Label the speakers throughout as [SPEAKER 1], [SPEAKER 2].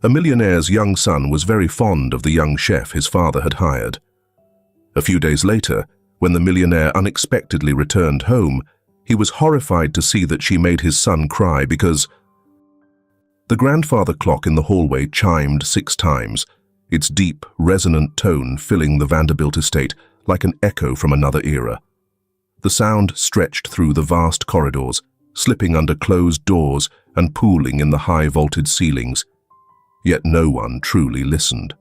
[SPEAKER 1] A millionaire's young son was very fond of the young chef his father had hired. A few days later, when the millionaire unexpectedly returned home, he was horrified to see that she made his son cry because the grandfather clock in the hallway chimed 6 times, its deep, resonant tone filling the Vanderbilt estate like an echo from another era. The sound stretched through the vast corridors, slipping under closed doors and pooling in the high-vaulted ceilings. Yet no one truly listened.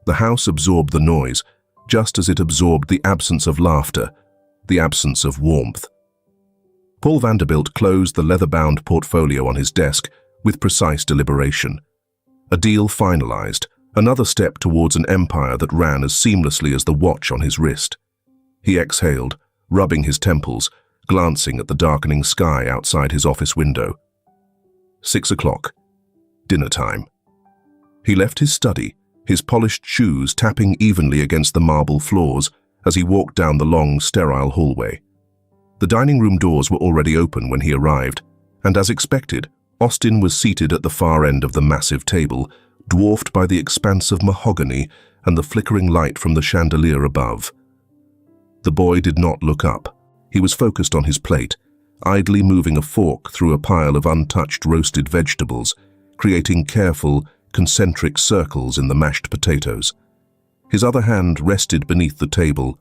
[SPEAKER 1] The house absorbed the noise, just as it absorbed the absence of laughter, the absence of warmth. Paul Vanderbilt closed the leather-bound portfolio on his desk with precise deliberation. A deal finalized, another step towards an empire that ran as seamlessly as the watch on his wrist. He exhaled, rubbing his temples, glancing at the darkening sky outside his office window. 6 o'clock. Dinner time. He left his study, his polished shoes tapping evenly against the marble floors as he walked down the long, sterile hallway. The dining room doors were already open when he arrived, and as expected, Austin was seated at the far end of the massive table, dwarfed by the expanse of mahogany and the flickering light from the chandelier above. The boy did not look up. He was focused on his plate, idly moving a fork through a pile of untouched roasted vegetables, creating careful, concentric circles in the mashed potatoes. His other hand rested beneath the table,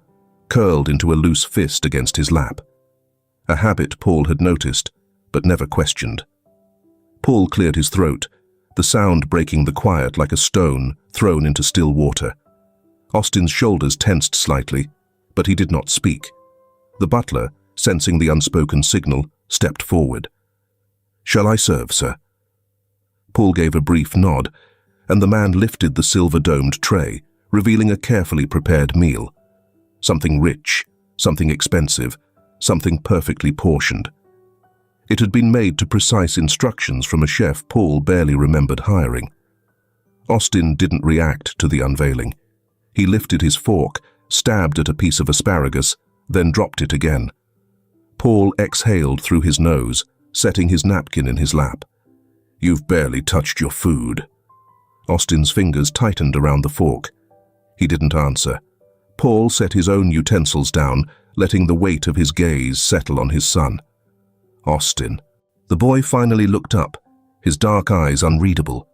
[SPEAKER 1] curled into a loose fist against his lap. A habit Paul had noticed, but never questioned. Paul cleared his throat, the sound breaking the quiet like a stone thrown into still water. Austin's shoulders tensed slightly, but he did not speak. The butler, sensing the unspoken signal, stepped forward. "Shall I serve, sir?" Paul gave a brief nod, and the man lifted the silver-domed tray, revealing a carefully prepared meal. Something rich, something expensive, something perfectly portioned. It had been made to precise instructions from a chef Paul barely remembered hiring. Austin didn't react to the unveiling. He lifted his fork, stabbed at a piece of asparagus, then dropped it again. Paul exhaled through his nose, setting his napkin in his lap. "You've barely touched your food." Austin's fingers tightened around the fork. He didn't answer. Paul set his own utensils down, letting the weight of his gaze settle on his son. Austin. The boy finally looked up, his dark eyes unreadable.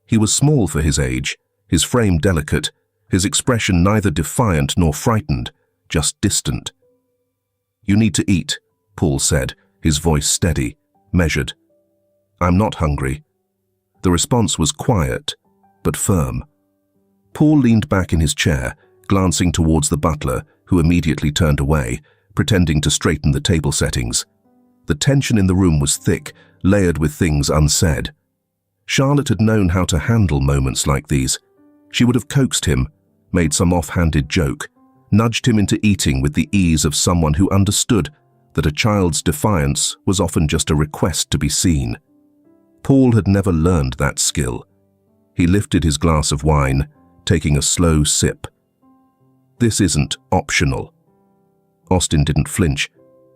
[SPEAKER 1] He was small for his age, his frame delicate, his expression neither defiant nor frightened, just distant. "You need to eat," Paul said, his voice steady, measured. "I'm not hungry." The response was quiet, but firm. Paul leaned back in his chair, glancing towards the butler, who immediately turned away, pretending to straighten the table settings. The tension in the room was thick, layered with things unsaid. Charlotte had known how to handle moments like these. She would have coaxed him, made some off-handed joke, nudged him into eating with the ease of someone who understood that a child's defiance was often just a request to be seen. Paul had never learned that skill. He lifted his glass of wine, taking a slow sip. "This isn't optional." Austin didn't flinch,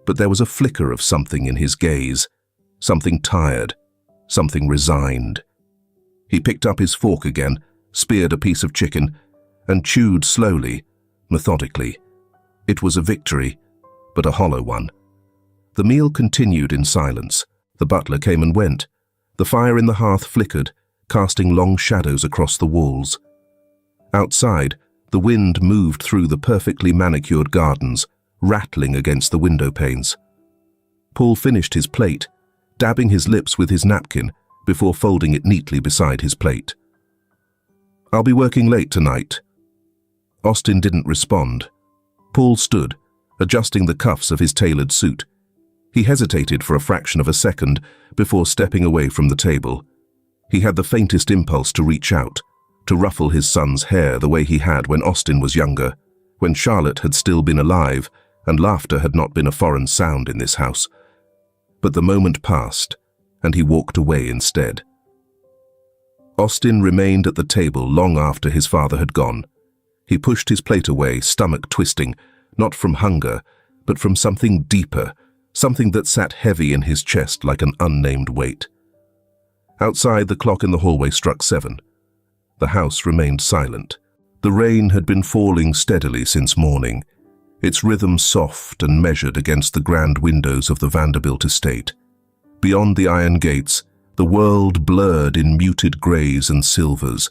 [SPEAKER 1] but there was a flicker of something in his gaze, something tired, something resigned. He picked up his fork again, speared a piece of chicken, and chewed slowly, methodically. It was a victory, but a hollow one. The meal continued in silence. The butler came and went. The fire in the hearth flickered, casting long shadows across the walls. Outside, the wind moved through the perfectly manicured gardens, rattling against the window panes. Paul finished his plate, dabbing his lips with his napkin before folding it neatly beside his plate. "I'll be working late tonight." Austin didn't respond. Paul stood, adjusting the cuffs of his tailored suit. He hesitated for a fraction of a second before stepping away from the table. He had the faintest impulse to reach out, to ruffle his son's hair the way he had when Austin was younger, when Charlotte had still been alive and laughter had not been a foreign sound in this house. But the moment passed, and he walked away instead. Austin remained at the table long after his father had gone. He pushed his plate away, stomach twisting, not from hunger, but from something deeper, something that sat heavy in his chest like an unnamed weight. Outside, the clock in the hallway struck 7. The house remained silent. The rain had been falling steadily since morning, its rhythm soft and measured against the grand windows of the Vanderbilt estate. Beyond the iron gates, the world blurred in muted greys and silvers,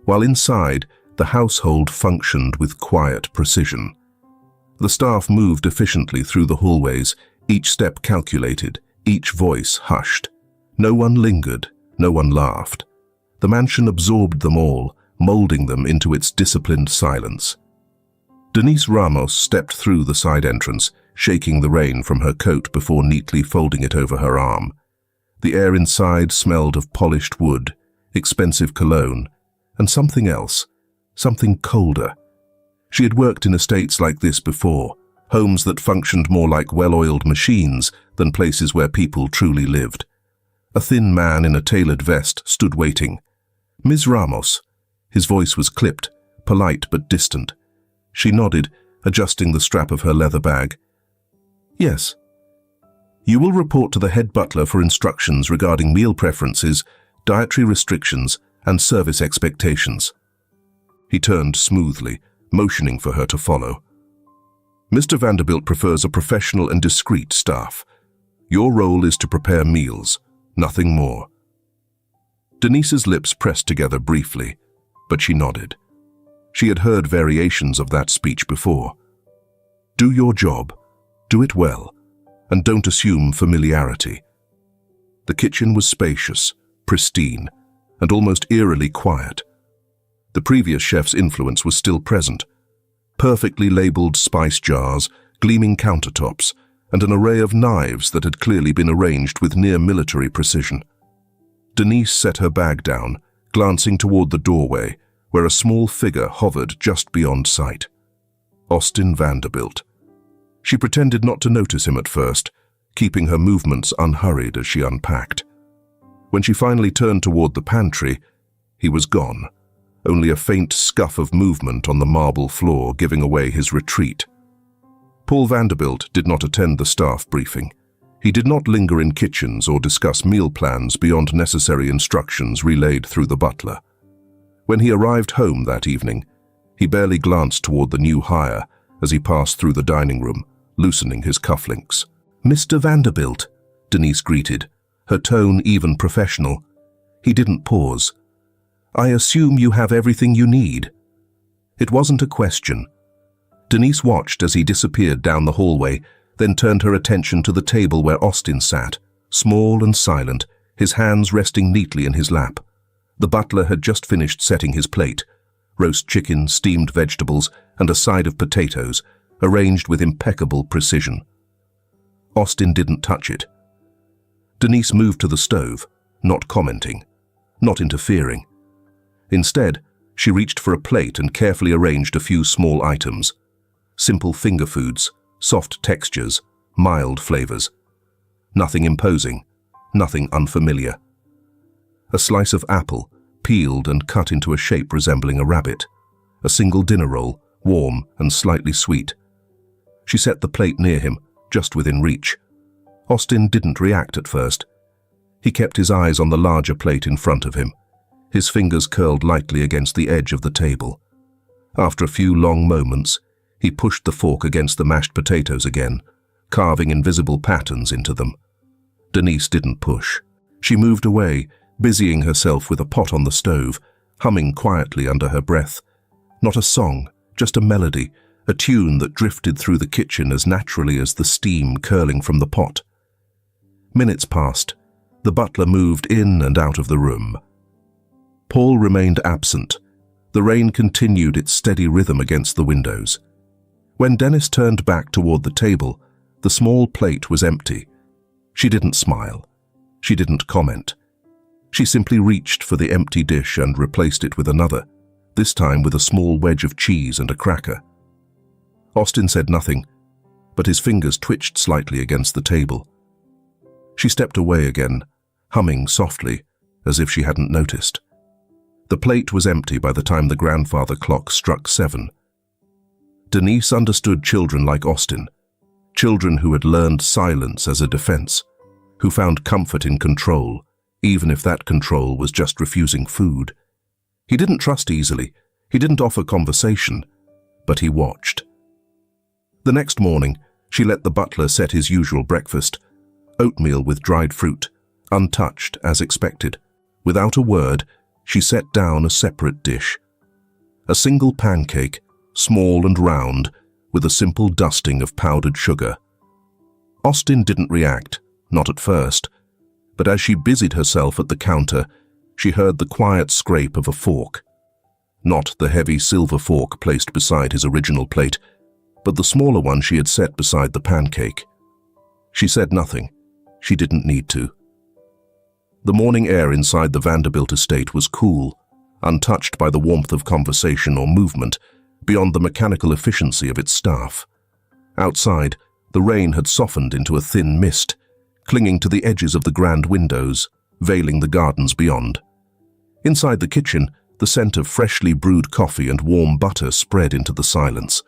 [SPEAKER 1] while inside, the household functioned with quiet precision. The staff moved efficiently through the hallways, each step calculated, each voice hushed. No one lingered, no one laughed. The mansion absorbed them all, molding them into its disciplined silence. Denise Ramos stepped through the side entrance, shaking the rain from her coat before neatly folding it over her arm. The air inside smelled of polished wood, expensive cologne, and something else, something colder. She had worked in estates like this before, homes that functioned more like well-oiled machines than places where people truly lived. A thin man in a tailored vest stood waiting. "Ms. Ramos." His voice was clipped, polite but distant. She nodded, adjusting the strap of her leather bag. "Yes." "You will report to the head butler for instructions regarding meal preferences, dietary restrictions, and service expectations." He turned smoothly, motioning for her to follow. "Mr. Vanderbilt prefers a professional and discreet staff. Your role is to prepare meals, nothing more." Denise's lips pressed together briefly, but she nodded. She had heard variations of that speech before. Do your job, do it well, and don't assume familiarity. The kitchen was spacious, pristine, and almost eerily quiet. The previous chef's influence was still present. Perfectly labeled spice jars, gleaming countertops, and an array of knives that had clearly been arranged with near-military precision. Denise set her bag down, glancing toward the doorway, where a small figure hovered just beyond sight. Austin Vanderbilt. She pretended not to notice him at first, keeping her movements unhurried as she unpacked. When she finally turned toward the pantry, he was gone, only a faint scuff of movement on the marble floor giving away his retreat. Paul Vanderbilt did not attend the staff briefing. He did not linger in kitchens or discuss meal plans beyond necessary instructions relayed through the butler. When he arrived home that evening, he barely glanced toward the new hire as he passed through the dining room, loosening his cufflinks. "Mr. Vanderbilt," Denise greeted, her tone even professional. He didn't pause. "I assume you have everything you need." It wasn't a question. Denise watched as he disappeared down the hallway, then turned her attention to the table where Austin sat, small and silent, his hands resting neatly in his lap. The butler had just finished setting his plate, roast chicken, steamed vegetables, and a side of potatoes, arranged with impeccable precision. Austin didn't touch it. Denise moved to the stove, not commenting, not interfering. Instead, she reached for a plate and carefully arranged a few small items. Simple finger foods, soft textures, mild flavors. Nothing imposing, nothing unfamiliar. A slice of apple, peeled and cut into a shape resembling a rabbit. A single dinner roll, warm and slightly sweet. She set the plate near him, just within reach. Austin didn't react at first. He kept his eyes on the larger plate in front of him, his fingers curled lightly against the edge of the table. After a few long moments, he pushed the fork against the mashed potatoes again, carving invisible patterns into them. Denise didn't push. She moved away, busying herself with a pot on the stove, humming quietly under her breath. Not a song, just a melody, a tune that drifted through the kitchen as naturally as the steam curling from the pot. Minutes passed. The butler moved in and out of the room. Paul remained absent. The rain continued its steady rhythm against the windows. When Dennis turned back toward the table, the small plate was empty. She didn't smile. She didn't comment. She simply reached for the empty dish and replaced it with another, this time with a small wedge of cheese and a cracker. Austin said nothing, but his fingers twitched slightly against the table. She stepped away again, humming softly, as if she hadn't noticed. The plate was empty by the time the grandfather clock struck 7. Denise understood children like Austin, children who had learned silence as a defense, who found comfort in control, even if that control was just refusing food. He didn't trust easily, he didn't offer conversation, but he watched. The next morning, she let the butler set his usual breakfast, oatmeal with dried fruit, untouched as expected. Without a word, she set down a separate dish. A single pancake, small and round, with a simple dusting of powdered sugar. Austin didn't react, not at first, but as she busied herself at the counter, she heard the quiet scrape of a fork. Not the heavy silver fork placed beside his original plate, but the smaller one she had set beside the pancake. She said nothing. She didn't need to. The morning air inside the Vanderbilt estate was cool, untouched by the warmth of conversation or movement, beyond the mechanical efficiency of its staff. Outside, the rain had softened into a thin mist, clinging to the edges of the grand windows, veiling the gardens beyond. Inside the kitchen, the scent of freshly brewed coffee and warm butter spread into the silence.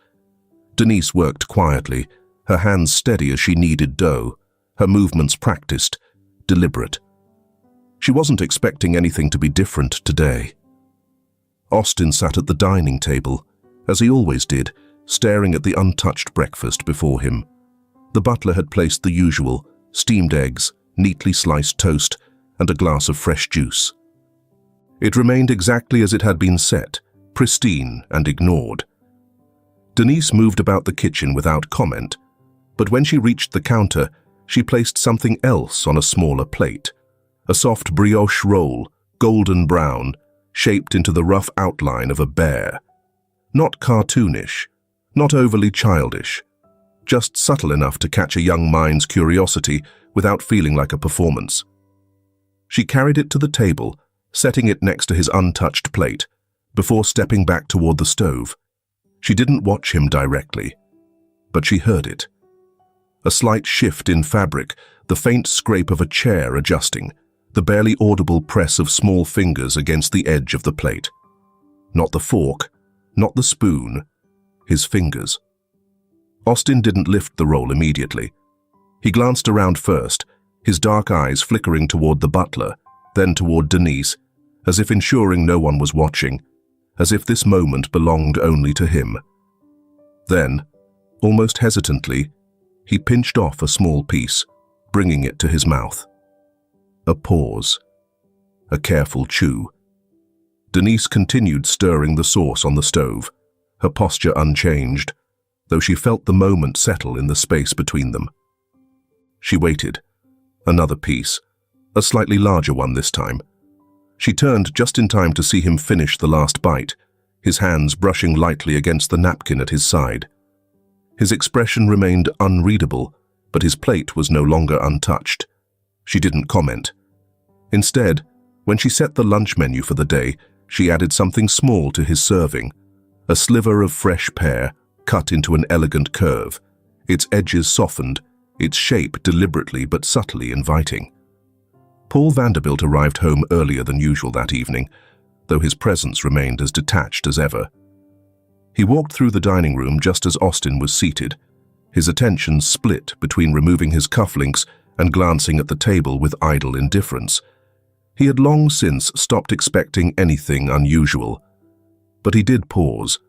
[SPEAKER 1] Denise worked quietly, her hands steady as she kneaded dough, her movements practiced, deliberate. She wasn't expecting anything to be different today. Austin sat at the dining table, as he always did, staring at the untouched breakfast before him. The butler had placed the usual, steamed eggs, neatly sliced toast, and a glass of fresh juice. It remained exactly as it had been set, pristine and ignored. Denise moved about the kitchen without comment, but when she reached the counter, she placed something else on a smaller plate. A soft brioche roll, golden brown, shaped into the rough outline of a bear. Not cartoonish, not overly childish, just subtle enough to catch a young mind's curiosity without feeling like a performance. She carried it to the table, setting it next to his untouched plate, before stepping back toward the stove. She didn't watch him directly, but she heard it. A slight shift in fabric, the faint scrape of a chair adjusting, the barely audible press of small fingers against the edge of the plate. Not the fork, not the spoon, his fingers. Austin didn't lift the roll immediately. He glanced around first, his dark eyes flickering toward the butler, then toward Denise, as if ensuring no one was watching, as if this moment belonged only to him. Then, almost hesitantly, he pinched off a small piece, bringing it to his mouth. A pause. A careful chew. Denise continued stirring the sauce on the stove, her posture unchanged, though she felt the moment settle in the space between them. She waited. Another piece, a slightly larger one this time. She turned just in time to see him finish the last bite, his hands brushing lightly against the napkin at his side. His expression remained unreadable, but his plate was no longer untouched. She didn't comment. Instead, when she set the lunch menu for the day, she added something small to his serving, a sliver of fresh pear cut into an elegant curve, its edges softened, its shape deliberately but subtly inviting. Paul Vanderbilt arrived home earlier than usual that evening, though his presence remained as detached as ever. He walked through the dining room just as Austin was seated, his attention split between removing his cufflinks and glancing at the table with idle indifference. He had long since stopped expecting anything unusual. But he did pause.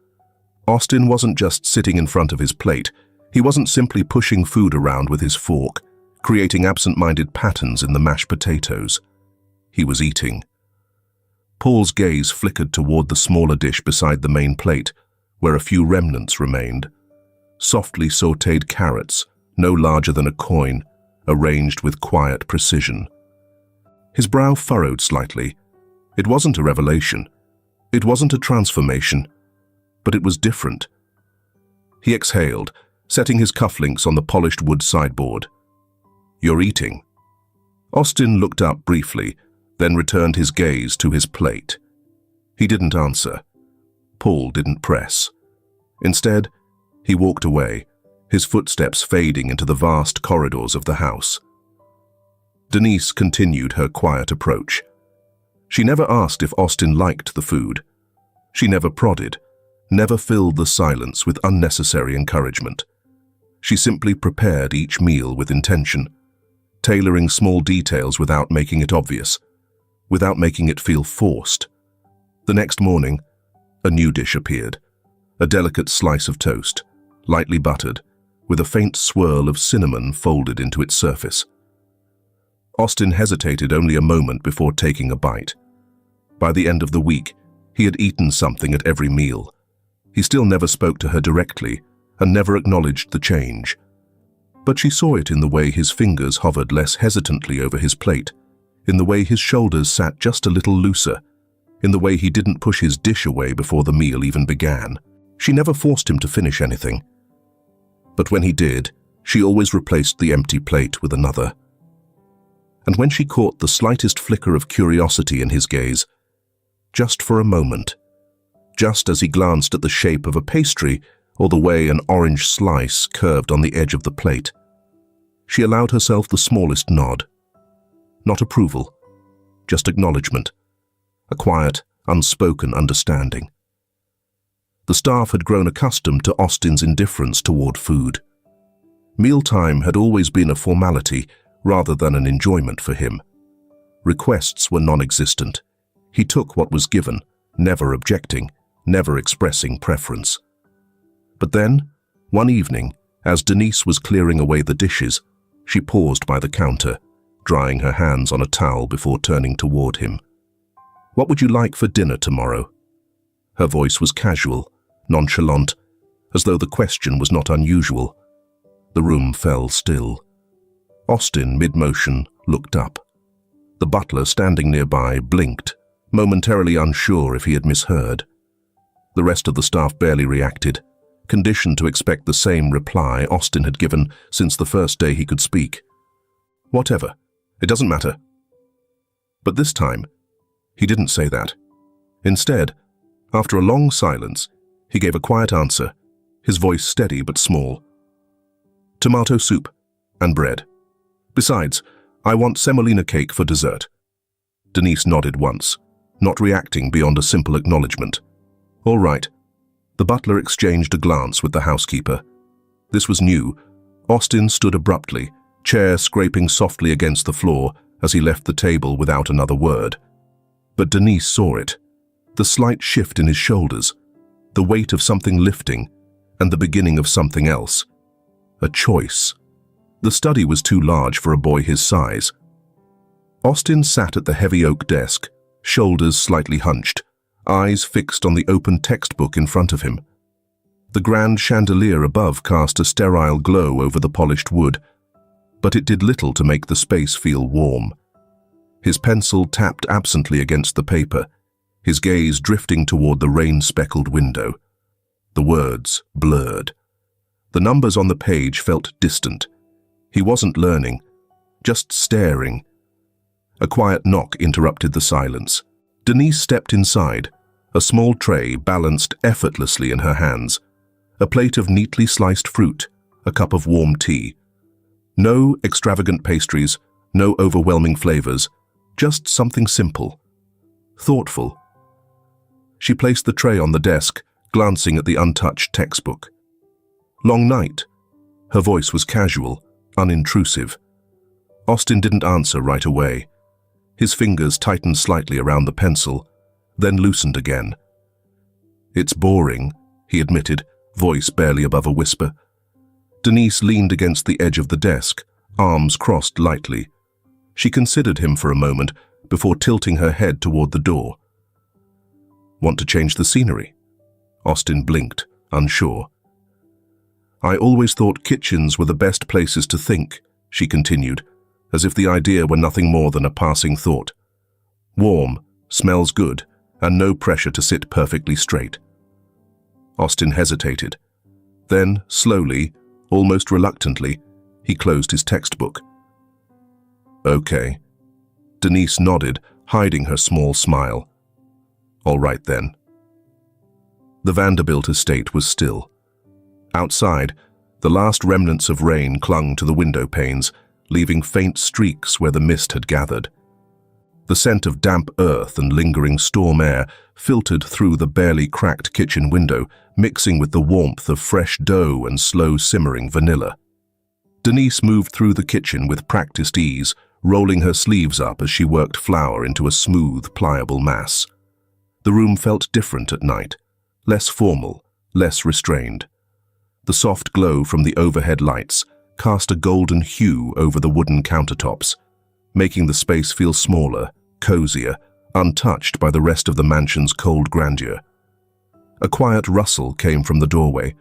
[SPEAKER 1] Austin wasn't just sitting in front of his plate. He wasn't simply pushing food around with his fork, creating absent-minded patterns in the mashed potatoes. He was eating. Paul's gaze flickered toward the smaller dish beside the main plate, where a few remnants remained. Softly sautéed carrots, no larger than a coin, arranged with quiet precision. His brow furrowed slightly. It wasn't a revelation. It wasn't a transformation. But it was different. He exhaled, setting his cufflinks on the polished wood sideboard. "You're eating." Austin looked up briefly, then returned his gaze to his plate. He didn't answer. Paul didn't press. Instead, he walked away, his footsteps fading into the vast corridors of the house. Denise continued her quiet approach. She never asked if Austin liked the food. She never prodded, never filled the silence with unnecessary encouragement. She simply prepared each meal with intention, tailoring small details without making it obvious, without making it feel forced. The next morning, a new dish appeared, a delicate slice of toast, lightly buttered, with a faint swirl of cinnamon folded into its surface. Austin hesitated only a moment before taking a bite. By the end of the week, he had eaten something at every meal. He still never spoke to her directly and never acknowledged the change. But she saw it in the way his fingers hovered less hesitantly over his plate, in the way his shoulders sat just a little looser, in the way he didn't push his dish away before the meal even began. She never forced him to finish anything. But when he did, she always replaced the empty plate with another. And when she caught the slightest flicker of curiosity in his gaze, just for a moment, just as he glanced at the shape of a pastry or the way an orange slice curved on the edge of the plate, she allowed herself the smallest nod. Not approval, just acknowledgement, a quiet, unspoken understanding. The staff had grown accustomed to Austin's indifference toward food. Mealtime had always been a formality rather than an enjoyment for him. Requests were non-existent. He took what was given, never objecting, never expressing preference. But then, one evening, as Denise was clearing away the dishes, she paused by the counter, drying her hands on a towel before turning toward him. "What would you like for dinner tomorrow?" Her voice was casual, nonchalant, as though the question was not unusual. The room fell still. Austin, mid-motion, looked up. The butler, standing nearby, blinked, momentarily unsure if he had misheard. The rest of the staff barely reacted, conditioned to expect the same reply Austin had given since the first day he could speak. "Whatever. It doesn't matter." But this time, he didn't say that. Instead, after a long silence, he gave a quiet answer, his voice steady but small. "Tomato soup and bread. Besides, I want semolina cake for dessert." Denise nodded once, not reacting beyond a simple acknowledgement. "All right." The butler exchanged a glance with the housekeeper. This was new. Austin stood abruptly, chair scraping softly against the floor as he left the table without another word. But Denise saw it. The slight shift in his shoulders, the weight of something lifting, and the beginning of something else. A choice. The study was too large for a boy his size. Austin sat at the heavy oak desk, shoulders slightly hunched, eyes fixed on the open textbook in front of him. The grand chandelier above cast a sterile glow over the polished wood, but it did little to make the space feel warm. His pencil tapped absently against the paper, his gaze drifting toward the rain-speckled window. The words blurred. The numbers on the page felt distant. He wasn't learning, just staring. A quiet knock interrupted the silence. Denise stepped inside, a small tray balanced effortlessly in her hands, a plate of neatly sliced fruit, a cup of warm tea. No extravagant pastries, no overwhelming flavors, just something simple, thoughtful. She placed the tray on the desk, glancing at the untouched textbook. "Long night?" Her voice was casual, unintrusive. Austin didn't answer right away. His fingers tightened slightly around the pencil, then loosened again. "It's boring," he admitted, voice barely above a whisper. Denise leaned against the edge of the desk, arms crossed lightly. She considered him for a moment before tilting her head toward the door. "Want to change the scenery?" Austin blinked, unsure. "I always thought kitchens were the best places to think," she continued, as if the idea were nothing more than a passing thought. "Warm, smells good, and no pressure to sit perfectly straight." Austin hesitated. Then, slowly, almost reluctantly, he closed his textbook. "Okay." Denise nodded, hiding her small smile. "All right then." The Vanderbilt estate was still. Outside, the last remnants of rain clung to the window panes, leaving faint streaks where the mist had gathered. The scent of damp earth and lingering storm air filtered through the barely cracked kitchen window, mixing with the warmth of fresh dough and slow-simmering vanilla. Denise moved through the kitchen with practiced ease, rolling her sleeves up as she worked flour into a smooth, pliable mass. The room felt different at night, less formal, less restrained. The soft glow from the overhead lights cast a golden hue over the wooden countertops, making the space feel smaller, cozier, untouched by the rest of the mansion's cold grandeur. A quiet rustle came from the doorway.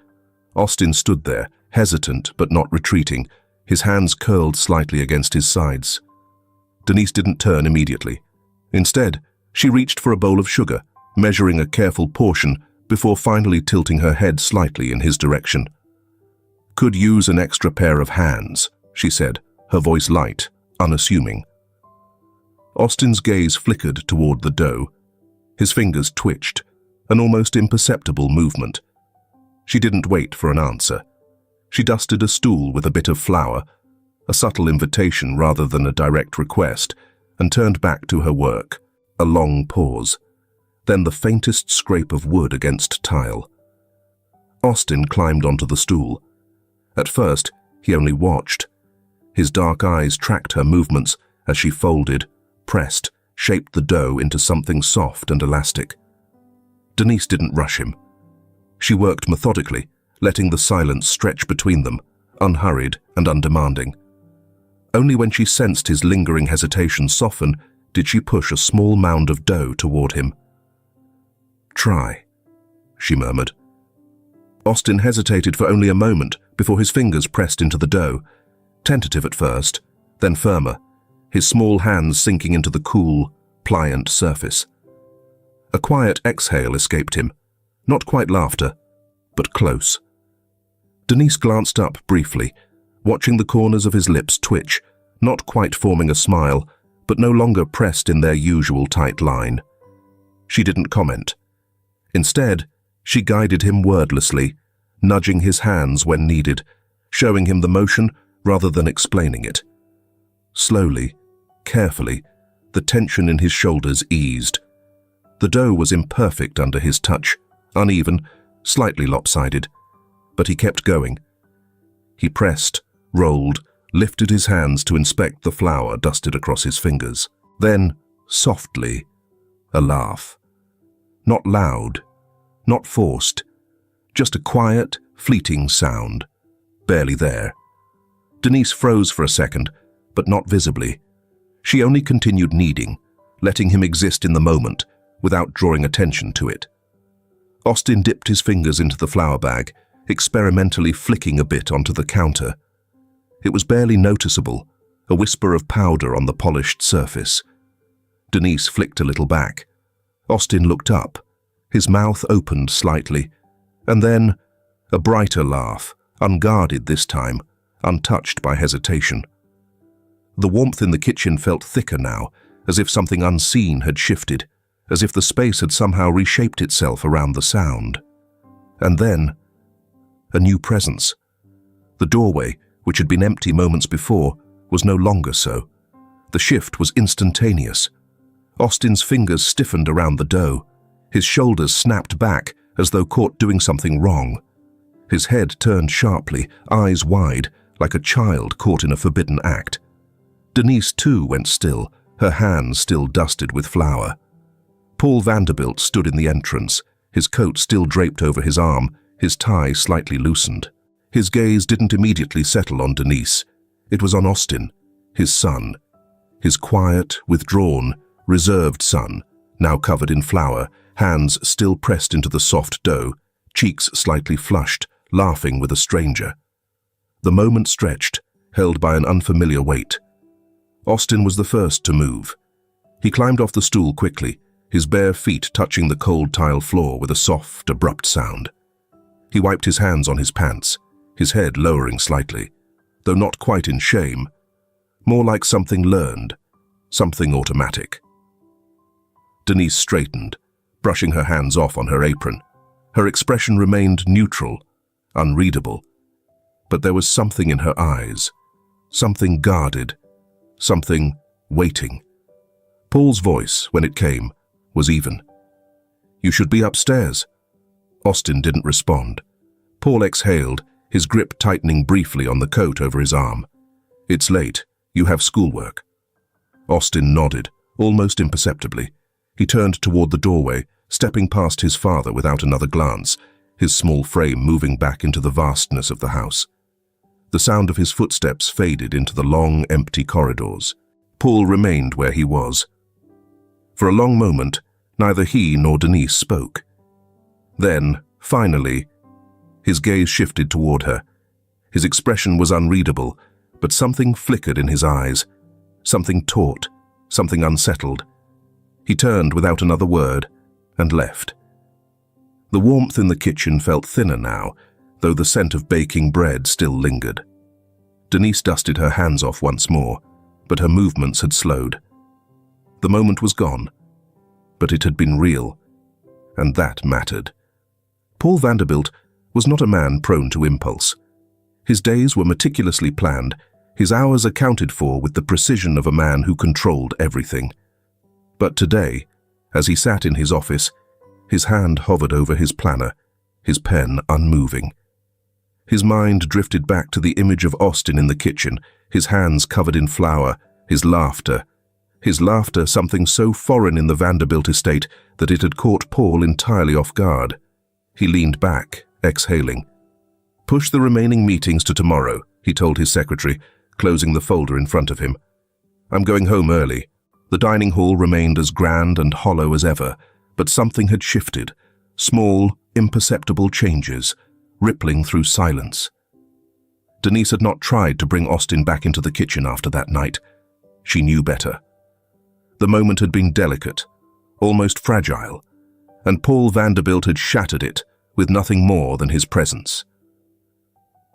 [SPEAKER 1] Austin stood there, hesitant but not retreating, his hands curled slightly against his sides. Denise didn't turn immediately. Instead, she reached for a bowl of sugar, measuring a careful portion before finally tilting her head slightly in his direction. "Could use an extra pair of hands," she said, her voice light, unassuming. Austin's gaze flickered toward the dough. His fingers twitched, an almost imperceptible movement. She didn't wait for an answer. She dusted a stool with a bit of flour, a subtle invitation rather than a direct request, and turned back to her work. A long pause, then the faintest scrape of wood against tile. Austin climbed onto the stool. At first, he only watched. His dark eyes tracked her movements as she folded, pressed, shaped the dough into something soft and elastic. Denise didn't rush him. She worked methodically, letting the silence stretch between them, unhurried and undemanding. Only when she sensed his lingering hesitation soften did she push a small mound of dough toward him. "Try," she murmured. Austin hesitated for only a moment before his fingers pressed into the dough, tentative at first, then firmer, his small hands sinking into the cool, pliant surface. A quiet exhale escaped him, not quite laughter, but close. Denise glanced up briefly, watching the corners of his lips twitch, not quite forming a smile, but no longer pressed in their usual tight line. She didn't comment. Instead, she guided him wordlessly, nudging his hands when needed, showing him the motion rather than explaining it. Slowly, carefully, the tension in his shoulders eased. The dough was imperfect under his touch, uneven, slightly lopsided, but he kept going. He pressed, rolled, lifted his hands to inspect the flour dusted across his fingers. Then, softly, a laugh. Not loud, not forced, just a quiet, fleeting sound, barely there. Denise froze for a second, but not visibly. She only continued kneading, letting him exist in the moment, without drawing attention to it. Austin dipped his fingers into the flour bag, experimentally flicking a bit onto the counter. It was barely noticeable, a whisper of powder on the polished surface. Denise flicked a little back. Austin looked up, his mouth opened slightly, and then a brighter laugh, unguarded this time, untouched by hesitation. The warmth in the kitchen felt thicker now, as if something unseen had shifted, as if the space had somehow reshaped itself around the sound. And then, a new presence. The doorway, which had been empty moments before, was no longer so. The shift was instantaneous. Austin's fingers stiffened around the dough. His shoulders snapped back as though caught doing something wrong. His head turned sharply, eyes wide, like a child caught in a forbidden act. Denise too went still, her hands still dusted with flour. Paul Vanderbilt stood in the entrance, his coat still draped over his arm, his tie slightly loosened. His gaze didn't immediately settle on Denise. It was on Austin, his son. His quiet, withdrawn, reserved son, now covered in flour, hands still pressed into the soft dough, cheeks slightly flushed, laughing with a stranger. The moment stretched, held by an unfamiliar weight. Austin was the first to move. He climbed off the stool quickly, his bare feet touching the cold tile floor with a soft, abrupt sound. He wiped his hands on his pants, his head lowering slightly, though not quite in shame, more like something learned, something automatic. Denise straightened, brushing her hands off on her apron. Her expression remained neutral, unreadable, but there was something in her eyes, something guarded, something waiting. Paul's voice, when it came, was even. "You should be upstairs." Austin didn't respond. Paul exhaled, his grip tightening briefly on the coat over his arm. "It's late. You have schoolwork." Austin nodded, almost imperceptibly. He turned toward the doorway, stepping past his father without another glance, his small frame moving back into the vastness of the house. The sound of his footsteps faded into the long, empty corridors. Paul remained where he was. For a long moment, neither he nor Denise spoke. Then, finally, his gaze shifted toward her. His expression was unreadable, but something flickered in his eyes, something taut, something unsettled. He turned without another word and left. The warmth in the kitchen felt thinner now, though the scent of baking bread still lingered. Denise dusted her hands off once more, but her movements had slowed. The moment was gone, but it had been real, and that mattered. Paul Vanderbilt was not a man prone to impulse. His days were meticulously planned, his hours accounted for with the precision of a man who controlled everything. But today, as he sat in his office, his hand hovered over his planner, his pen unmoving. His mind drifted back to the image of Austin in the kitchen, his hands covered in flour, his laughter something so foreign in the Vanderbilt estate that it had caught Paul entirely off guard. He leaned back, exhaling. "Push the remaining meetings to tomorrow," he told his secretary, closing the folder in front of him. "I'm going home early." The dining hall remained as grand and hollow as ever, but something had shifted, small, imperceptible changes, rippling through silence. Denise had not tried to bring Austin back into the kitchen after that night. She knew better. The moment had been delicate, almost fragile, and Paul Vanderbilt had shattered it with nothing more than his presence.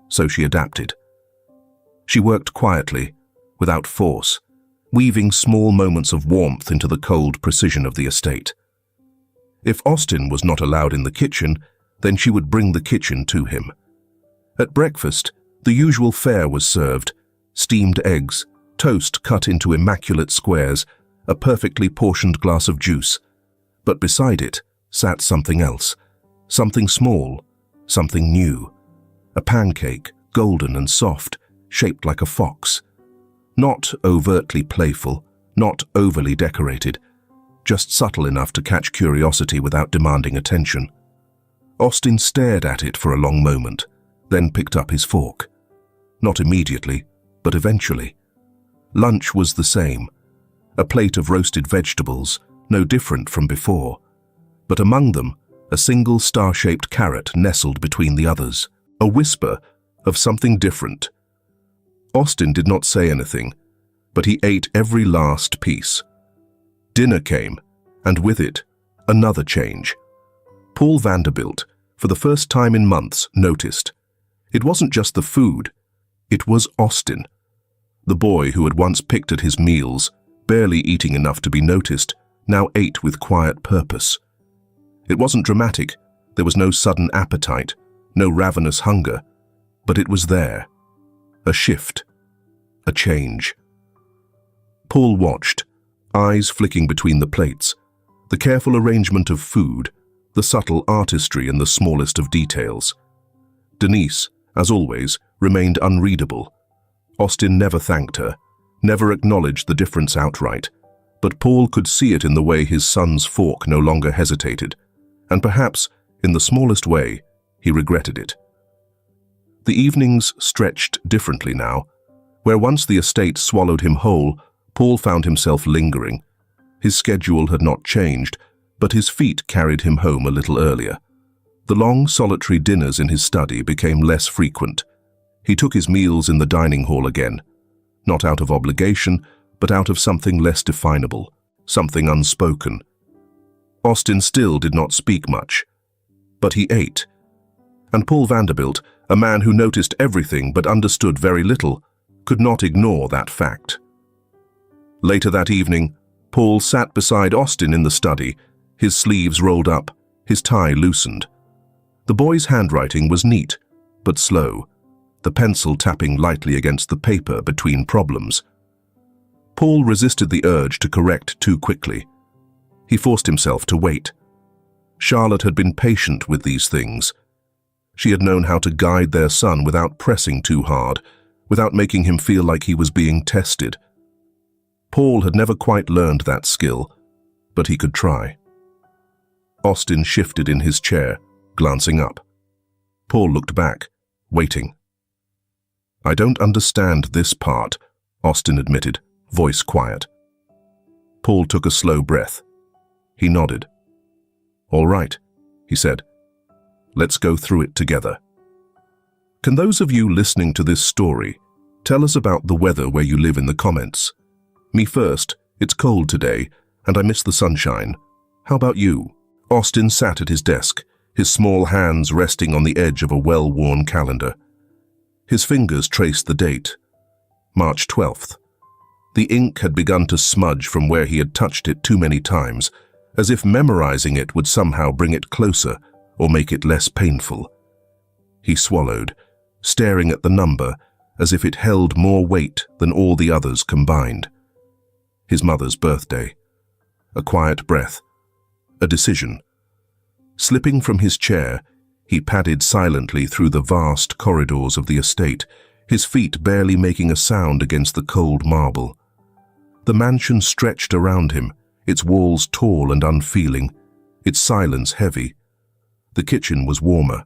[SPEAKER 1] So she adapted. She worked quietly, without force, weaving small moments of warmth into the cold precision of the estate. If Austin was not allowed in the kitchen, then she would bring the kitchen to him. At breakfast, the usual fare was served: steamed eggs, toast cut into immaculate squares, a perfectly portioned glass of juice. But beside it sat something else, something small, something new. A pancake, golden and soft, shaped like a fox. Not overtly playful, not overly decorated, just subtle enough to catch curiosity without demanding attention. Austin stared at it for a long moment, then picked up his fork. Not immediately, but eventually. Lunch was the same. A plate of roasted vegetables, no different from before. But among them, a single star-shaped carrot nestled between the others. A whisper of something different. Austin did not say anything, but he ate every last piece. Dinner came, and with it, another change. Paul Vanderbilt, for the first time in months, noticed. It wasn't just the food, it was Austin. The boy who had once picked at his meals, barely eating enough to be noticed, now ate with quiet purpose. It wasn't dramatic, there was no sudden appetite, no ravenous hunger, but it was there. A shift, a change. Paul watched, eyes flicking between the plates, the careful arrangement of food, the subtle artistry in the smallest of details. Denise, as always, remained unreadable. Austin never thanked her, never acknowledged the difference outright, but Paul could see it in the way his son's fork no longer hesitated, and perhaps, in the smallest way, he regretted it. The evenings stretched differently now. Where once the estate swallowed him whole, Paul found himself lingering. His schedule had not changed, but his feet carried him home a little earlier. The long, solitary dinners in his study became less frequent. He took his meals in the dining hall again, not out of obligation, but out of something less definable, something unspoken. Austin still did not speak much, but he ate. And Paul Vanderbilt, a man who noticed everything but understood very little, could not ignore that fact. Later that evening, Paul sat beside Austin in the study, his sleeves rolled up, his tie loosened. The boy's handwriting was neat, but slow, the pencil tapping lightly against the paper between problems. Paul resisted the urge to correct too quickly. He forced himself to wait. Charlotte had been patient with these things. She had known how to guide their son without pressing too hard, without making him feel like he was being tested. Paul had never quite learned that skill, but he could try. Austin shifted in his chair, glancing up. Paul looked back, waiting. "I don't understand this part," Austin admitted, voice quiet. Paul took a slow breath. He nodded. "All right," he said. "Let's go through it together." Can those of you listening to this story tell us about the weather where you live in the comments? Me first. It's cold today, and I miss the sunshine. How about you? Austin sat at his desk, his small hands resting on the edge of a well-worn calendar. His fingers traced the date. March 12th. The ink had begun to smudge from where he had touched it too many times, as if memorizing it would somehow bring it closer or make it less painful. He swallowed, staring at the number as if it held more weight than all the others combined. His mother's birthday. A quiet breath. A decision. Slipping from his chair, he padded silently through the vast corridors of the estate, his feet barely making a sound against the cold marble. The mansion stretched around him, its walls tall and unfeeling, its silence heavy. The kitchen was warmer.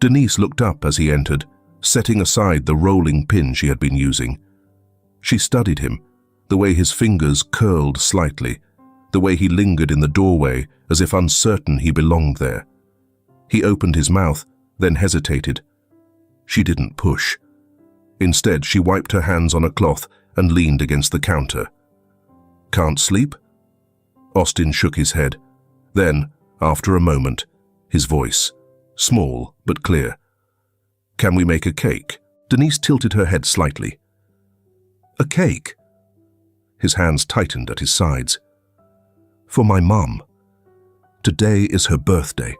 [SPEAKER 1] Denise looked up as he entered, setting aside the rolling pin she had been using. She studied him, the way his fingers curled slightly, the way he lingered in the doorway as if uncertain he belonged there. He opened his mouth, then hesitated. She didn't push. Instead, she wiped her hands on a cloth and leaned against the counter. "Can't sleep?" Austin shook his head. Then, after a moment, his voice, small but clear. "Can we make a cake?" Denise tilted her head slightly. "A cake?" His hands tightened at his sides. "For my mum. Today is her birthday."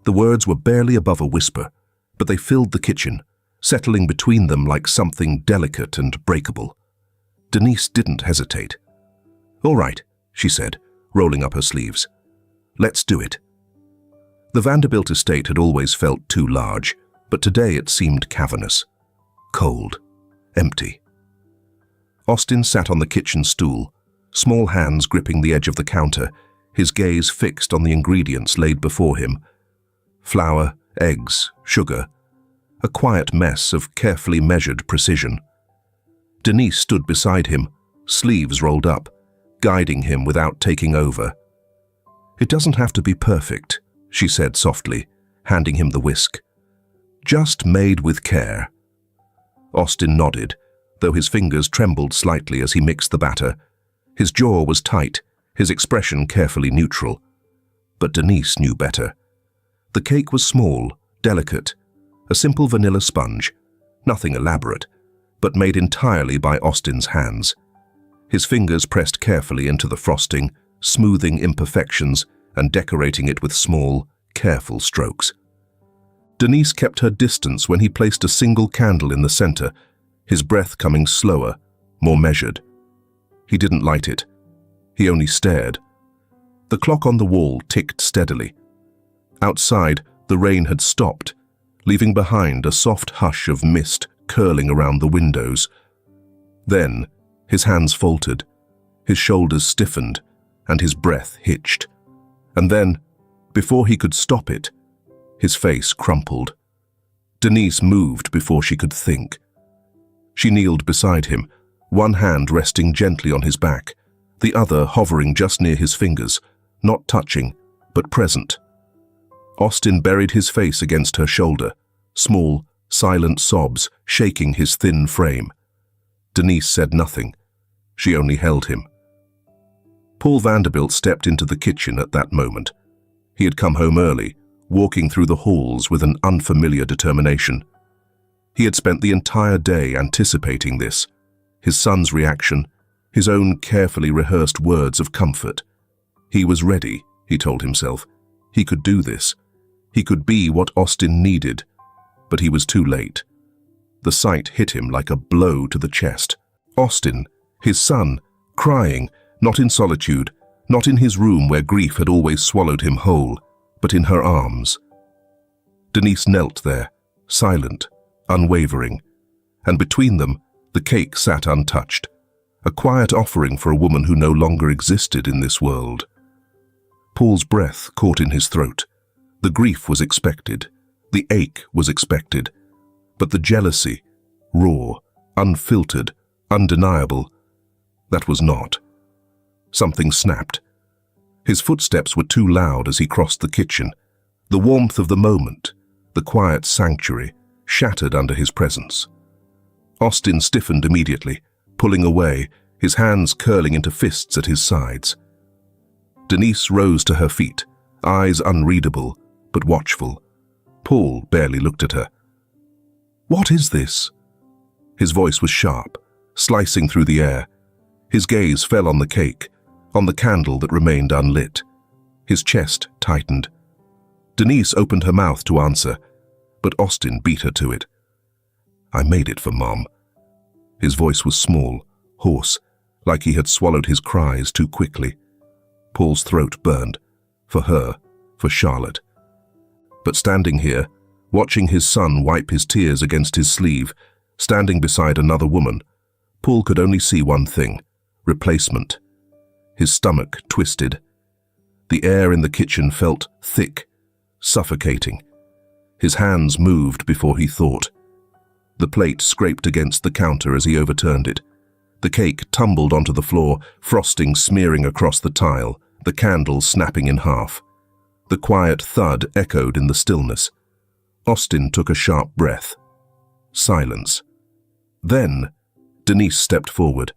[SPEAKER 1] The words were barely above a whisper, but they filled the kitchen, settling between them like something delicate and breakable. Denise didn't hesitate. "All right," she said, rolling up her sleeves. "Let's do it." The Vanderbilt estate had always felt too large, but today it seemed cavernous. Cold. Empty. Austin sat on the kitchen stool, small hands gripping the edge of the counter, his gaze fixed on the ingredients laid before him. Flour, eggs, sugar. A quiet mess of carefully measured precision. Denise stood beside him, sleeves rolled up, guiding him without taking over. "It doesn't have to be perfect," she said softly, handing him the whisk. "Just made with care." Austin nodded, though his fingers trembled slightly as he mixed the batter. His jaw was tight, his expression carefully neutral. But Denise knew better. The cake was small, delicate, a simple vanilla sponge, nothing elaborate, but made entirely by Austin's hands. His fingers pressed carefully into the frosting, smoothing imperfections and decorating it with small, careful strokes. Denise kept her distance when he placed a single candle in the center, his breath coming slower, more measured. He didn't light it. He only stared. The clock on the wall ticked steadily. Outside, the rain had stopped, leaving behind a soft hush of mist curling around the windows. Then, his hands faltered, his shoulders stiffened, and his breath hitched. And then, before he could stop it, his face crumpled. Denise moved before she could think. She kneeled beside him, one hand resting gently on his back, the other hovering just near his fingers, not touching, but present. Austin buried his face against her shoulder, small, silent sobs shaking his thin frame. Denise said nothing. She only held him. Paul Vanderbilt stepped into the kitchen at that moment. He had come home early, walking through the halls with an unfamiliar determination. He had spent the entire day anticipating this, his son's reaction, his own carefully rehearsed words of comfort. He was ready, he told himself. He could do this. He could be what Austin needed, but he was too late. The sight hit him like a blow to the chest. Austin, his son, crying, not in solitude, not in his room where grief had always swallowed him whole, but in her arms. Denise knelt there, silent, unwavering, and between them, the cake sat untouched, a quiet offering for a woman who no longer existed in this world. Paul's breath caught in his throat. The grief was expected, the ache was expected, but the jealousy, raw, unfiltered, undeniable, that was not. Something snapped. His footsteps were too loud as he crossed the kitchen. The warmth of the moment, the quiet sanctuary, shattered under his presence. Austin stiffened immediately, pulling away, his hands curling into fists at his sides. Denise rose to her feet, eyes unreadable, but watchful. Paul barely looked at her. "What is this?" His voice was sharp, slicing through the air. His gaze fell on the cake, on the candle that remained unlit. His chest tightened. Denise opened her mouth to answer, but Austin beat her to it. "I made it for Mom." His voice was small, hoarse, like he had swallowed his cries too quickly. Paul's throat burned. For her, for Charlotte. But standing here, watching his son wipe his tears against his sleeve, standing beside another woman, Paul could only see one thing: replacement. His stomach twisted. The air in the kitchen felt thick, suffocating. His hands moved before he thought. The plate scraped against the counter as he overturned it. The cake tumbled onto the floor, frosting smearing across the tile, the candle snapping in half. The quiet thud echoed in the stillness. Austin took a sharp breath. Silence. Then, Denise stepped forward.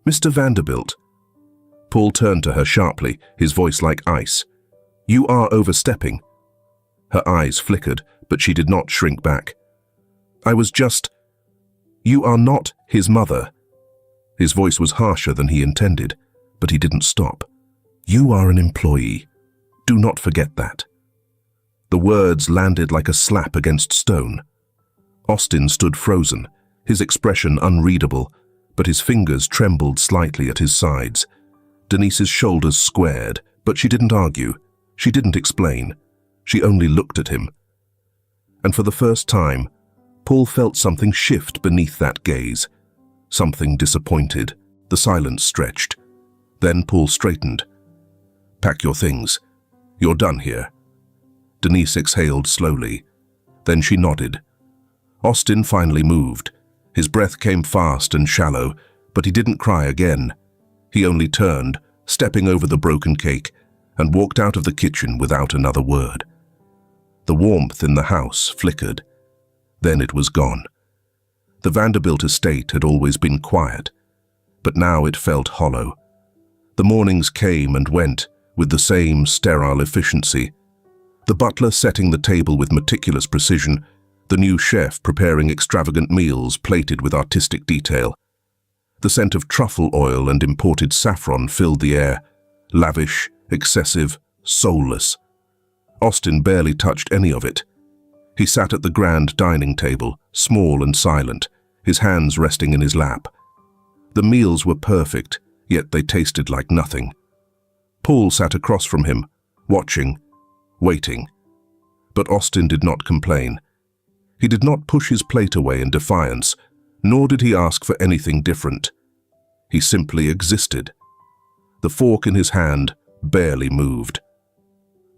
[SPEAKER 1] "Mr. Vanderbilt." Paul turned to her sharply, his voice like ice. "You are overstepping." Her eyes flickered, but she did not shrink back. "I was just... You are not his mother." His voice was harsher than he intended, but he didn't stop. "You are an employee. Do not forget that." The words landed like a slap against stone. Austin stood frozen, his expression unreadable, but his fingers trembled slightly at his sides. Denise's shoulders squared, but she didn't argue. She didn't explain. She only looked at him. And for the first time, Paul felt something shift beneath that gaze. Something disappointed. The silence stretched. Then Paul straightened. "Pack your things. You're done here." Denise exhaled slowly. Then she nodded. Austin finally moved. His breath came fast and shallow, but he didn't cry again. He only turned, stepping over the broken cake, and walked out of the kitchen without another word. The warmth in the house flickered. Then it was gone. The Vanderbilt estate had always been quiet, but now it felt hollow. The mornings came and went with the same sterile efficiency. The butler setting the table with meticulous precision, the new chef preparing extravagant meals plated with artistic detail. The scent of truffle oil and imported saffron filled the air, lavish, excessive, soulless. Austin barely touched any of it. He sat at the grand dining table, small and silent, his hands resting in his lap. The meals were perfect, yet they tasted like nothing. Paul sat across from him, watching, waiting. But Austin did not complain. He did not push his plate away in defiance, nor did he ask for anything different. He simply existed. The fork in his hand barely moved.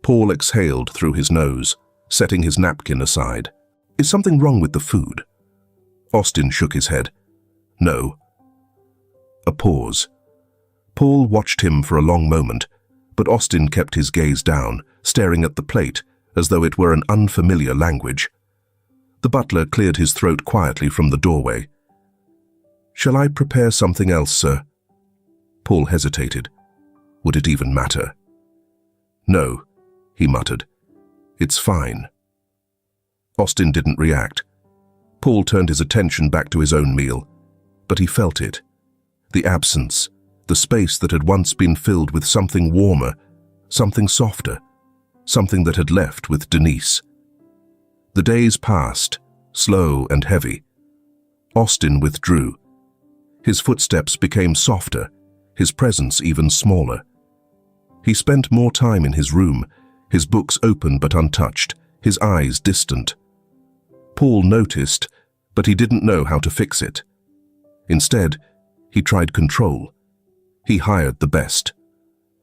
[SPEAKER 1] Paul exhaled through his nose, setting his napkin aside. "Is something wrong with the food?" Austin shook his head. "No." A pause. Paul watched him for a long moment, but Austin kept his gaze down, staring at the plate as though it were an unfamiliar language. The butler cleared his throat quietly from the doorway. "Shall I prepare something else, sir?" Paul hesitated. Would it even matter? "No," he muttered. "It's fine." Austin didn't react. Paul turned his attention back to his own meal, but he felt it. The absence, the space that had once been filled with something warmer, something softer, something that had left with Denise. The days passed, slow and heavy. Austin withdrew. His footsteps became softer, his presence even smaller. He spent more time in his room, his books open but untouched, his eyes distant. Paul noticed, but he didn't know how to fix it. Instead, He tried control. He hired the best.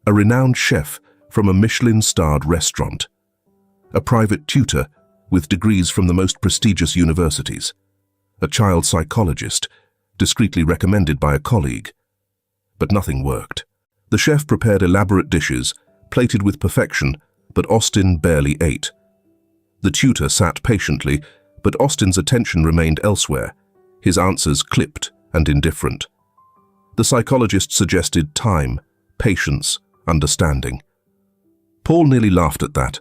[SPEAKER 1] A renowned chef from a Michelin-starred restaurant. A private tutor with degrees from the most prestigious universities. A child psychologist, discreetly recommended by a colleague. But nothing worked. The chef prepared elaborate dishes, plated with perfection, but Austin barely ate. The tutor sat patiently, but Austin's attention remained elsewhere, his answers clipped and indifferent. The psychologist suggested time, patience, understanding. Paul nearly laughed at that.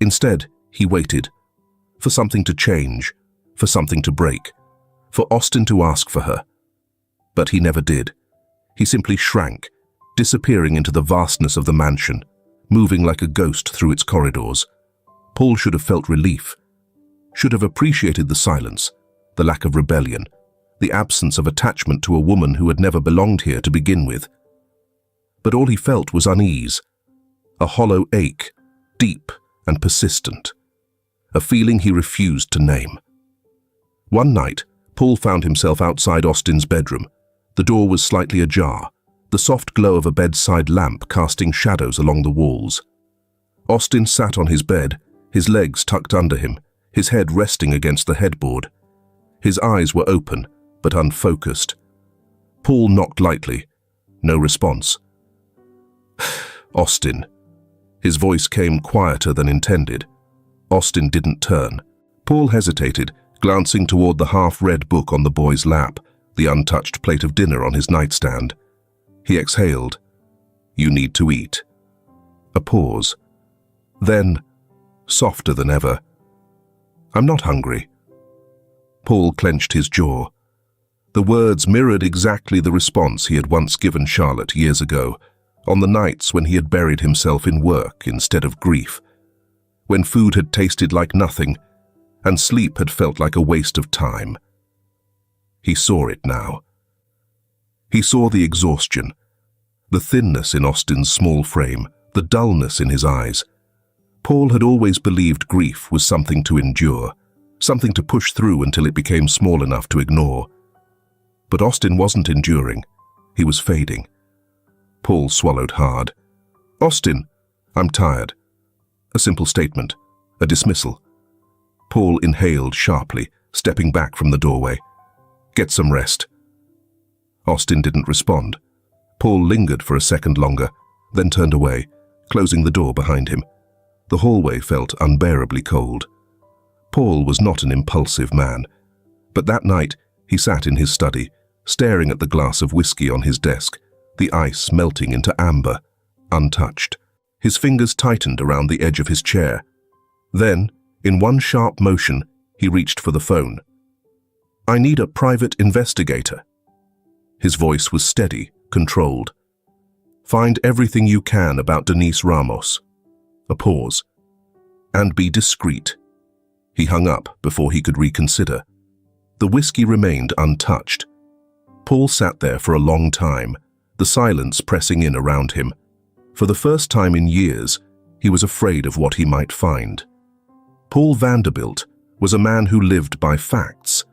[SPEAKER 1] Instead, he waited. For something to change, for something to break, for Austin to ask for her. But he never did. He simply shrank, disappearing into the vastness of the mansion, moving like a ghost through its corridors. Paul should have felt relief, should have appreciated the silence, the lack of rebellion, the absence of attachment to a woman who had never belonged here to begin with. But all he felt was unease, a hollow ache, deep and persistent, a feeling he refused to name. One night, Paul found himself outside Austin's bedroom. The door was slightly ajar, the soft glow of a bedside lamp casting shadows along the walls. Austin sat on his bed, his legs tucked under him, his head resting against the headboard. His eyes were open, but unfocused. Paul knocked lightly. No response. Austin. His voice came quieter than intended. Austin didn't turn. Paul hesitated, glancing toward the half-read book on the boy's lap, the untouched plate of dinner on his nightstand. He exhaled. "You need to eat." A pause. Then, softer than ever, "I'm not hungry." Paul clenched his jaw. The words mirrored exactly the response he had once given Charlotte years ago, on the nights when he had buried himself in work instead of grief, when food had tasted like nothing and sleep had felt like a waste of time. He saw it now. He saw the exhaustion, the thinness in Austin's small frame, the dullness in his eyes. Paul had always believed grief was something to endure, something to push through until it became small enough to ignore. But Austin wasn't enduring. He was fading. Paul swallowed hard. "Austin, I'm tired." A simple statement, a dismissal. Paul inhaled sharply, stepping back from the doorway. "Get some rest." Austin didn't respond. Paul lingered for a second longer, then turned away, closing the door behind him. The hallway felt unbearably cold. Paul was not an impulsive man, but that night he sat in his study, staring at the glass of whiskey on his desk, the ice melting into amber, untouched. His fingers tightened around the edge of his chair. Then, in one sharp motion, he reached for the phone. "I need a private investigator." His voice was steady, controlled. "Find everything you can about Denise Ramos." A pause. "And be discreet." He hung up before he could reconsider. The whiskey remained untouched. Paul sat there for a long time, the silence pressing in around him. For the first time in years, he was afraid of what he might find. Paul Vanderbilt was a man who lived by facts.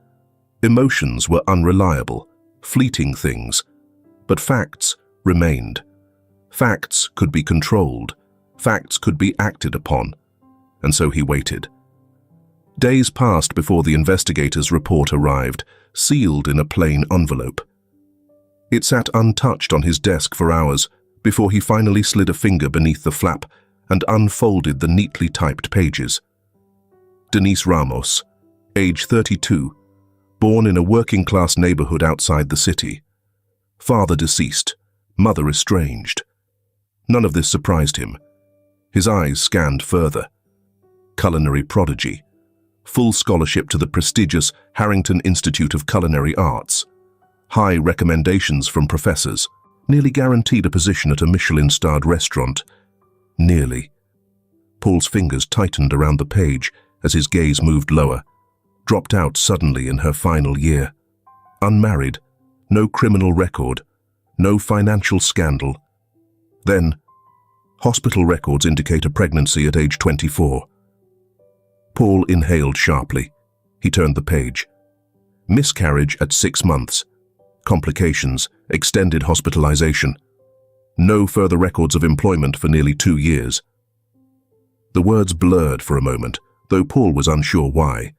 [SPEAKER 1] Emotions were unreliable, fleeting things, but facts remained. Facts could be controlled, facts could be acted upon, and so he waited. Days passed before the investigator's report arrived, sealed in a plain envelope. It sat untouched on his desk for hours before he finally slid a finger beneath the flap and unfolded the neatly typed pages. Denise Ramos, age 32, born in a working-class neighborhood outside the city. Father deceased, mother estranged. None of this surprised him. His eyes scanned further. Culinary prodigy. Full scholarship to the prestigious Harrington Institute of Culinary Arts. High recommendations from professors. Nearly guaranteed a position at a Michelin-starred restaurant. Nearly. Paul's fingers tightened around the page as his gaze moved lower. Dropped out suddenly in her final year. Unmarried. No criminal record. No financial scandal. Then, hospital records indicate a pregnancy at age 24. Paul inhaled sharply. He turned the page. Miscarriage at 6 months. complications, extended hospitalization. No further records of employment for nearly 2 years. The words blurred for a moment, though Paul was unsure why.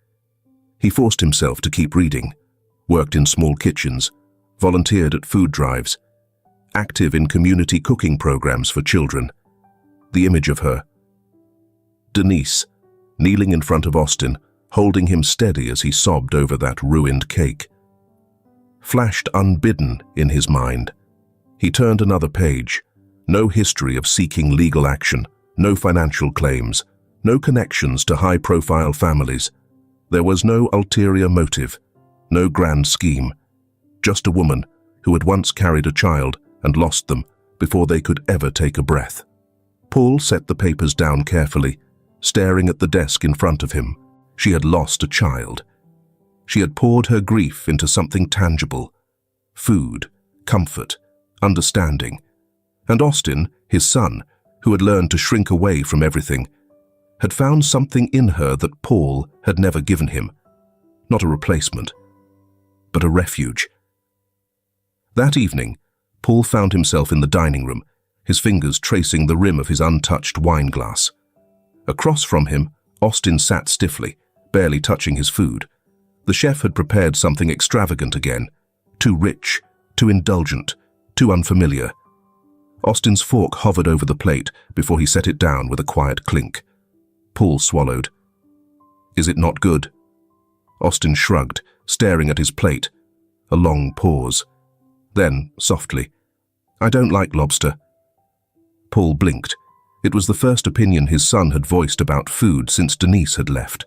[SPEAKER 1] He forced himself to keep reading, worked in small kitchens, volunteered at food drives, active in community cooking programs for children. The image of her, Denise, kneeling in front of Austin, holding him steady as he sobbed over that ruined cake, flashed unbidden in his mind. He turned another page. No history of seeking legal action, no financial claims, no connections to high-profile families. There was no ulterior motive, no grand scheme. Just a woman who had once carried a child and lost them before they could ever take a breath. Paul set the papers down carefully, staring at the desk in front of him. She had lost a child. She had poured her grief into something tangible: food, comfort, understanding. And Austin, his son, who had learned to shrink away from everything, had found something in her that Paul had never given him. Not a replacement, but a refuge. That evening, Paul found himself in the dining room, his fingers tracing the rim of his untouched wine glass. Across from him, Austin sat stiffly, barely touching his food. The chef had prepared something extravagant again, too rich, too indulgent, too unfamiliar. Austin's fork hovered over the plate before he set it down with a quiet clink. Paul swallowed. "Is it not good?" Austin shrugged, staring at his plate. A long pause. Then, softly, "I don't like lobster." Paul blinked. It was the first opinion his son had voiced about food since Denise had left.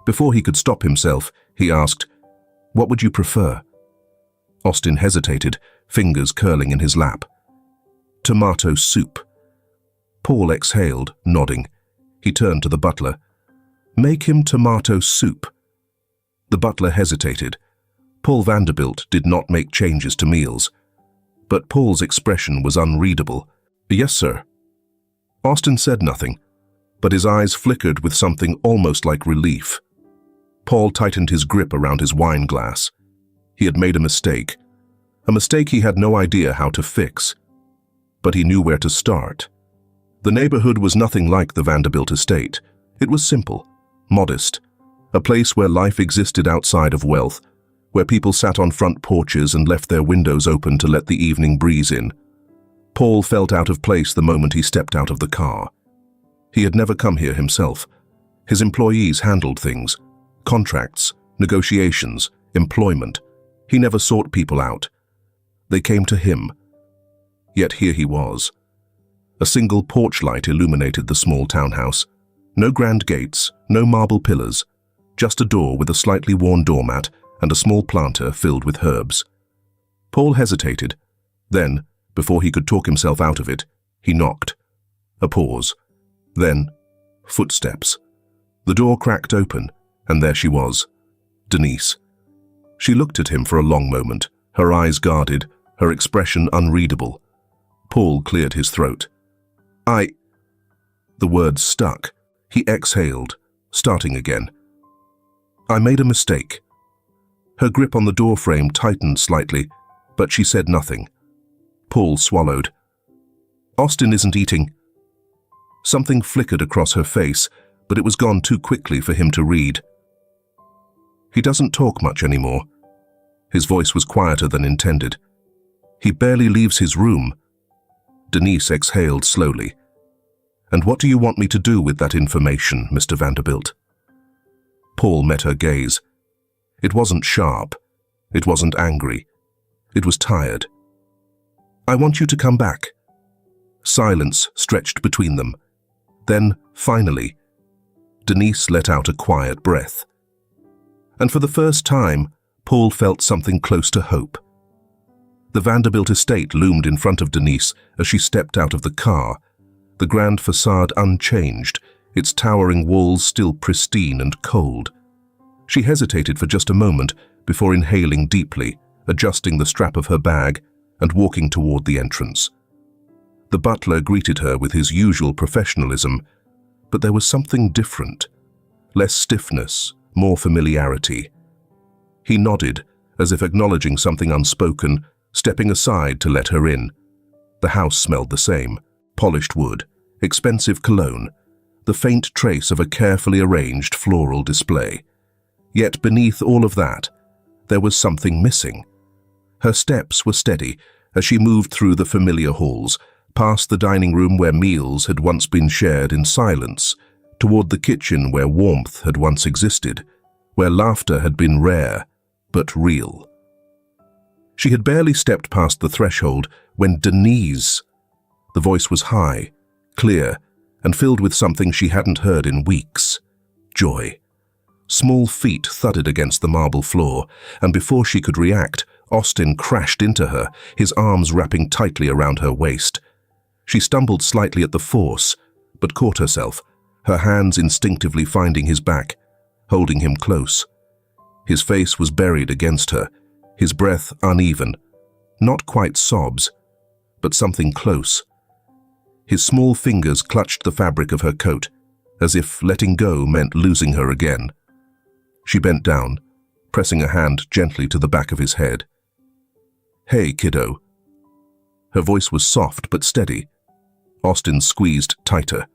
[SPEAKER 1] Before he could stop himself, he asked, "What would you prefer?" Austin hesitated, fingers curling in his lap. "Tomato soup." Paul exhaled, nodding. He turned to the butler. "Make him tomato soup." The butler hesitated. Paul Vanderbilt did not make changes to meals. But Paul's expression was unreadable. "Yes, sir." Austin said nothing, but his eyes flickered with something almost like relief. Paul tightened his grip around his wine glass. He had made a mistake he had no idea how to fix. But he knew where to start. The neighborhood was nothing like the Vanderbilt estate. It was simple, modest, a place where life existed outside of wealth, where people sat on front porches and left their windows open to let the evening breeze in. Paul felt out of place the moment he stepped out of the car. He had never come here himself. His employees handled things: contracts, negotiations, employment. He never sought people out. They came to him. Yet here he was. A single porch light illuminated the small townhouse. No grand gates, no marble pillars, just a door with a slightly worn doormat and a small planter filled with herbs. Paul hesitated. Then, before he could talk himself out of it, he knocked. A pause. Then, footsteps. The door cracked open, and there she was, Denise. She looked at him for a long moment, her eyes guarded, her expression unreadable. Paul cleared his throat. The words stuck. He exhaled, starting again. "I made a mistake." Her grip on the doorframe tightened slightly, but she said nothing. Paul swallowed. "Austin isn't eating." Something flickered across her face, but it was gone too quickly for him to read. "He doesn't talk much anymore." His voice was quieter than intended. "He barely leaves his room." Denise exhaled slowly. "And what do you want me to do with that information, Mr. Vanderbilt?" Paul met her gaze. It wasn't sharp. It wasn't angry. It was tired. "I want you to come back." Silence stretched between them. Then, finally, Denise let out a quiet breath. And for the first time, Paul felt something close to hope. The Vanderbilt estate loomed in front of Denise as she stepped out of the car, the grand facade unchanged, its towering walls still pristine and cold. She hesitated for just a moment before inhaling deeply, adjusting the strap of her bag, and walking toward the entrance. The butler greeted her with his usual professionalism, but there was something different. Less stiffness, more familiarity. He nodded, as if acknowledging something unspoken, stepping aside to let her in. The house smelled the same: polished wood, expensive cologne, the faint trace of a carefully arranged floral display. Yet beneath all of that, there was something missing. Her steps were steady as she moved through the familiar halls, past the dining room where meals had once been shared in silence, toward the kitchen where warmth had once existed, where laughter had been rare but real. She had barely stepped past the threshold when Denise— the voice was high, clear, and filled with something she hadn't heard in weeks: joy. Small feet thudded against the marble floor, and before she could react, Austin crashed into her, his arms wrapping tightly around her waist. She stumbled slightly at the force, but caught herself, her hands instinctively finding his back, holding him close. His face was buried against her, his breath uneven, not quite sobs, but something close. His small fingers clutched the fabric of her coat, as if letting go meant losing her again. She bent down, pressing a hand gently to the back of his head. "Hey, kiddo." Her voice was soft but steady. Austin squeezed tighter.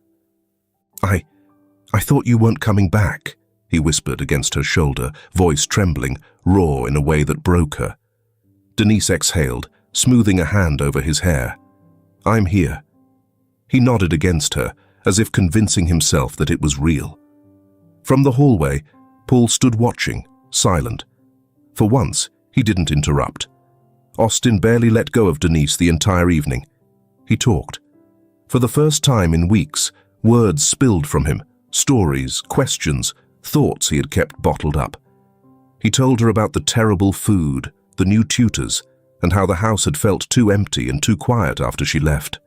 [SPEAKER 1] I thought you weren't coming back," he whispered against her shoulder, voice trembling, raw in a way that broke her. Denise exhaled, smoothing a hand over his hair. "I'm here." He nodded against her, as if convincing himself that it was real. From the hallway, Paul stood watching, silent. For once, he didn't interrupt. Austin barely let go of Denise the entire evening. He talked. For the first time in weeks, words spilled from him, stories, questions, thoughts he had kept bottled up. He told her about the terrible food, the new tutors, and how the house had felt too empty and too quiet after she left.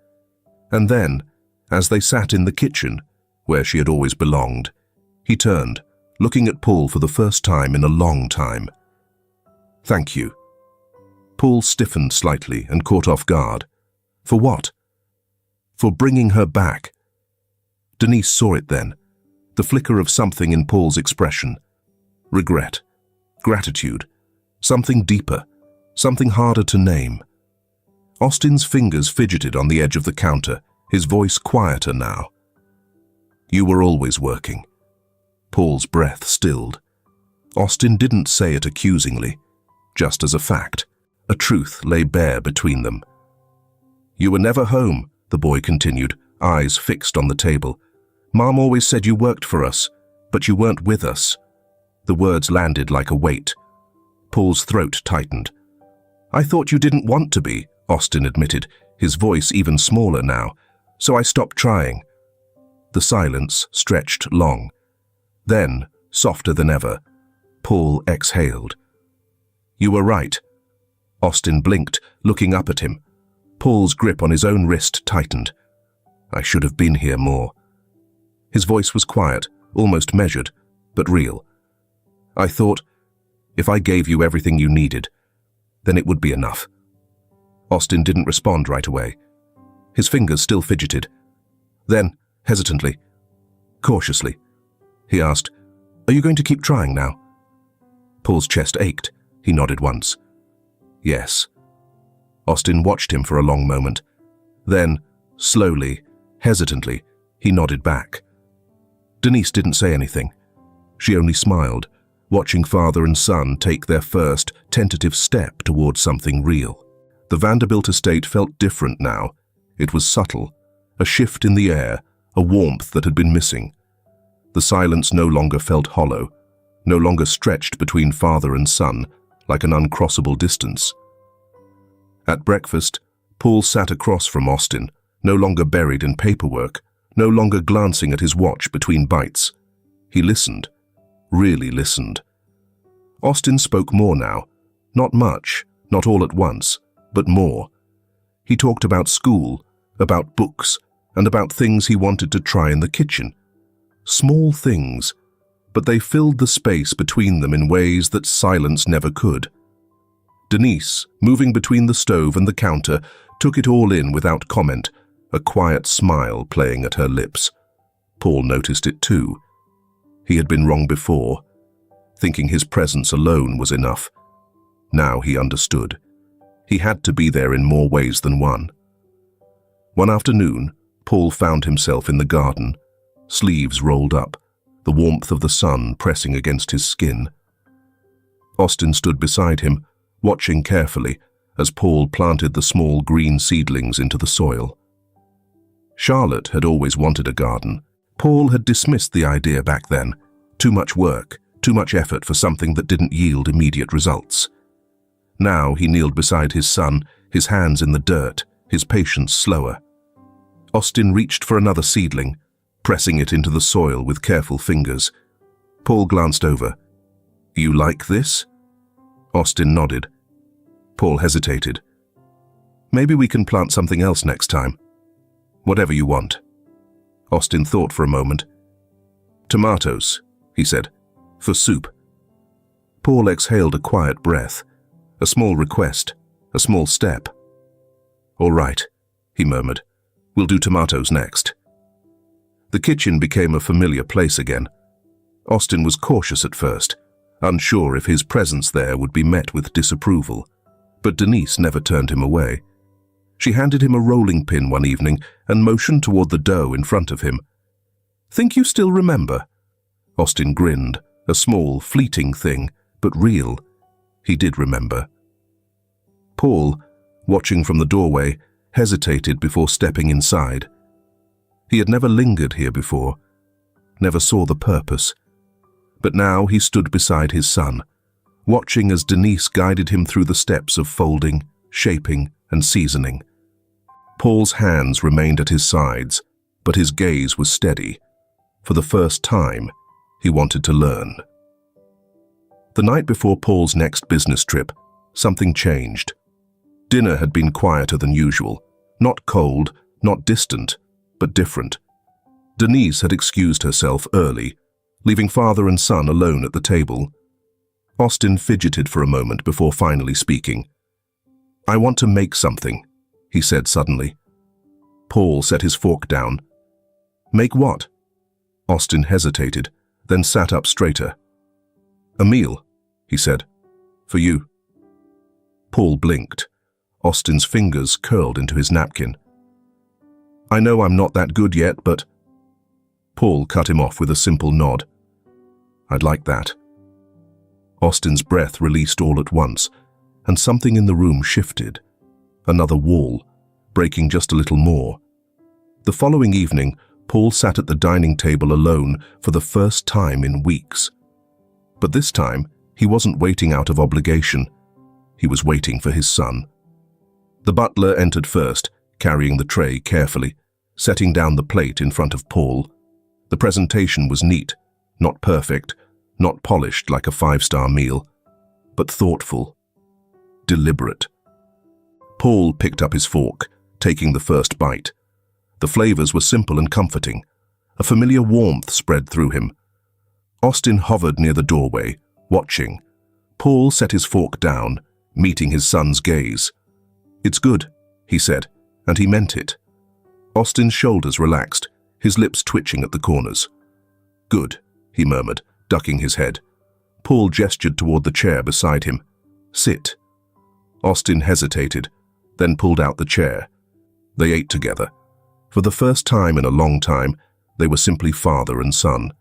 [SPEAKER 1] And then, as they sat in the kitchen, where she had always belonged, he turned, looking at Paul for the first time in a long time. "Thank you." Paul stiffened slightly and caught off guard. For what? For bringing her back. Denise saw it then, the flicker of something in Paul's expression. Regret, gratitude, something deeper, something harder to name. Austin's fingers fidgeted on the edge of the counter, his voice quieter now. "You were always working." Paul's breath stilled. Austin didn't say it accusingly, just as a fact. A truth lay bare between them. "You were never home," the boy continued, eyes fixed on the table. "Mom always said you worked for us, but you weren't with us." The words landed like a weight. Paul's throat tightened. "I thought you didn't want to be," Austin admitted, his voice even smaller now, "so I stopped trying." The silence stretched long. Then, softer than ever, Paul exhaled. "You were right." Austin blinked, looking up at him. Paul's grip on his own wrist tightened. "I should have been here more." His voice was quiet, almost measured, but real. "I thought, if I gave you everything you needed, then it would be enough." Austin didn't respond right away. His fingers still fidgeted. Then, hesitantly, cautiously, he asked, "Are you going to keep trying now?" Paul's chest ached. He nodded once. "Yes." Austin watched him for a long moment. Then, slowly, hesitantly, he nodded back. Denise didn't say anything. She only smiled, watching father and son take their first, tentative step towards something real. The Vanderbilt estate felt different now. It was subtle, a shift in the air, a warmth that had been missing. The silence no longer felt hollow, no longer stretched between father and son like an uncrossable distance. At breakfast, Paul sat across from Austin, no longer buried in paperwork, no longer glancing at his watch between bites. He listened, really listened. Austin spoke more now, not much, not all at once, but more. He talked about school, about books, and about things he wanted to try in the kitchen. Small things, but they filled the space between them in ways that silence never could. Denise, moving between the stove and the counter, took it all in without comment, a quiet smile playing at her lips. Paul noticed it too. He had been wrong before, thinking his presence alone was enough. Now he understood. He had to be there in more ways than one. One afternoon, Paul found himself in the garden, sleeves rolled up, the warmth of the sun pressing against his skin. Austin stood beside him, watching carefully as Paul planted the small green seedlings into the soil. Charlotte had always wanted a garden. Paul had dismissed the idea back then. Too much work, too much effort for something that didn't yield immediate results. Now he kneeled beside his son, his hands in the dirt, his patience slower. Austin reached for another seedling, pressing it into the soil with careful fingers. Paul glanced over. "You like this?" Austin nodded. Paul hesitated. "Maybe we can plant something else next time. Whatever you want." Austin thought for a moment. "Tomatoes," he said, "for soup." Paul exhaled a quiet breath. A small request, a small step. "All right," he murmured. "We'll do tomatoes next." The kitchen became a familiar place again. Austin was cautious at first, unsure if his presence there would be met with disapproval, but Denise never turned him away. She handed him a rolling pin one evening and motioned toward the dough in front of him. "Think you still remember?" Austin grinned, a small, fleeting thing, but real. He did remember. Paul, watching from the doorway, hesitated before stepping inside. He had never lingered here before, never saw the purpose. But now he stood beside his son, watching as Denise guided him through the steps of folding, shaping, and seasoning. Paul's hands remained at his sides, but his gaze was steady. For the first time, he wanted to learn. The night before Paul's next business trip, something changed. Dinner had been quieter than usual, not cold, not distant, but different. Denise had excused herself early, leaving father and son alone at the table. Austin fidgeted for a moment before finally speaking. "I want to make something," he said suddenly. Paul set his fork down. "Make what?" Austin hesitated, then sat up straighter. "A meal," he said. "For you." Paul blinked. Austin's fingers curled into his napkin. "I know I'm not that good yet, but—" Paul cut him off with a simple nod. "I'd like that." Austin's breath released all at once, and something in the room shifted. Another wall, breaking just a little more. The following evening, Paul sat at the dining table alone for the first time in weeks. But this time, he wasn't waiting out of obligation. He was waiting for his son. The butler entered first, carrying the tray carefully, setting down the plate in front of Paul. The presentation was neat, not perfect, not polished like a five-star meal, but thoughtful, deliberate. Paul picked up his fork, taking the first bite. The flavors were simple and comforting. A familiar warmth spread through him. Austin hovered near the doorway, watching. Paul set his fork down, meeting his son's gaze. "It's good," he said, and he meant it. Austin's shoulders relaxed, his lips twitching at the corners. "Good," he murmured, ducking his head. Paul gestured toward the chair beside him. "Sit." Austin hesitated, then pulled out the chair. They ate together. For the first time in a long time, they were simply father and son.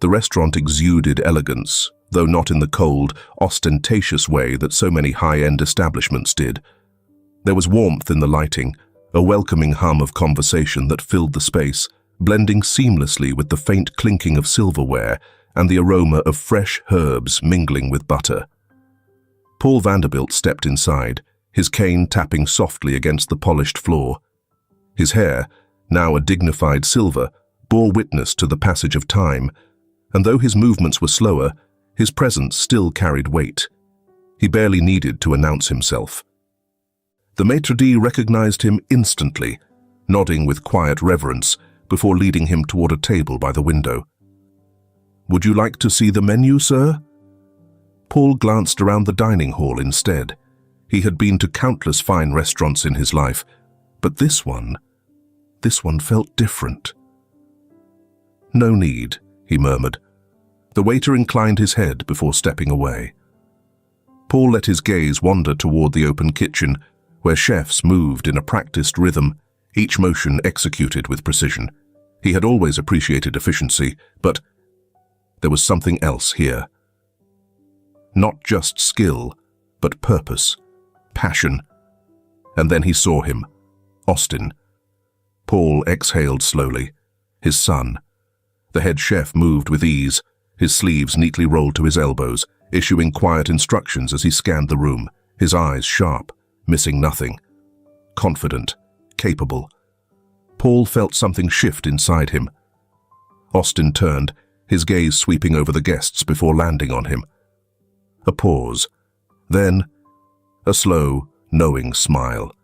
[SPEAKER 1] The restaurant exuded elegance, though not in the cold, ostentatious way that so many high-end establishments did. There was warmth in the lighting, a welcoming hum of conversation that filled the space, blending seamlessly with the faint clinking of silverware and the aroma of fresh herbs mingling with butter. Paul Vanderbilt stepped inside, his cane tapping softly against the polished floor. His hair, now a dignified silver, bore witness to the passage of time, and though his movements were slower, his presence still carried weight. He barely needed to announce himself. The maitre d' recognized him instantly, nodding with quiet reverence before leading him toward a table by the window. "Would you like to see the menu, sir?" Paul glanced around the dining hall instead. He had been to countless fine restaurants in his life, but this one felt different. "No need," he murmured. The waiter inclined his head before stepping away. Paul let his gaze wander toward the open kitchen, where chefs moved in a practiced rhythm, each motion executed with precision. He had always appreciated efficiency, but there was something else here. Not just skill, but purpose, passion. And then he saw him, Austin. Paul exhaled slowly. His son. The head chef moved with ease, his sleeves neatly rolled to his elbows, issuing quiet instructions as he scanned the room, his eyes sharp, missing nothing. Confident, capable. Paul felt something shift inside him. Austin turned, his gaze sweeping over the guests before landing on him. A pause. Then, a slow, knowing smile.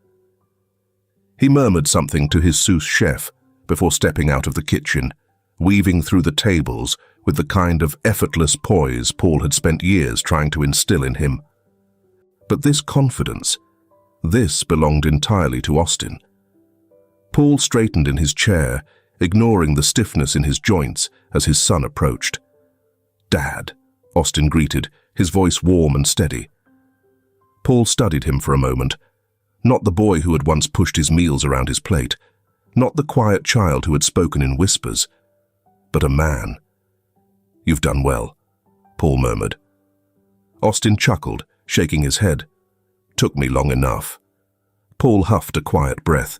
[SPEAKER 1] He murmured something to his sous chef before stepping out of the kitchen, weaving through the tables with the kind of effortless poise Paul had spent years trying to instill in him. But this confidence, this belonged entirely to Austin. Paul straightened in his chair, ignoring the stiffness in his joints as his son approached. "Dad," Austin greeted, his voice warm and steady. Paul studied him for a moment. Not the boy who had once pushed his meals around his plate, not the quiet child who had spoken in whispers, but a man. "You've done well," Paul murmured. Austin chuckled, shaking his head. "Took me long enough." Paul huffed a quiet breath.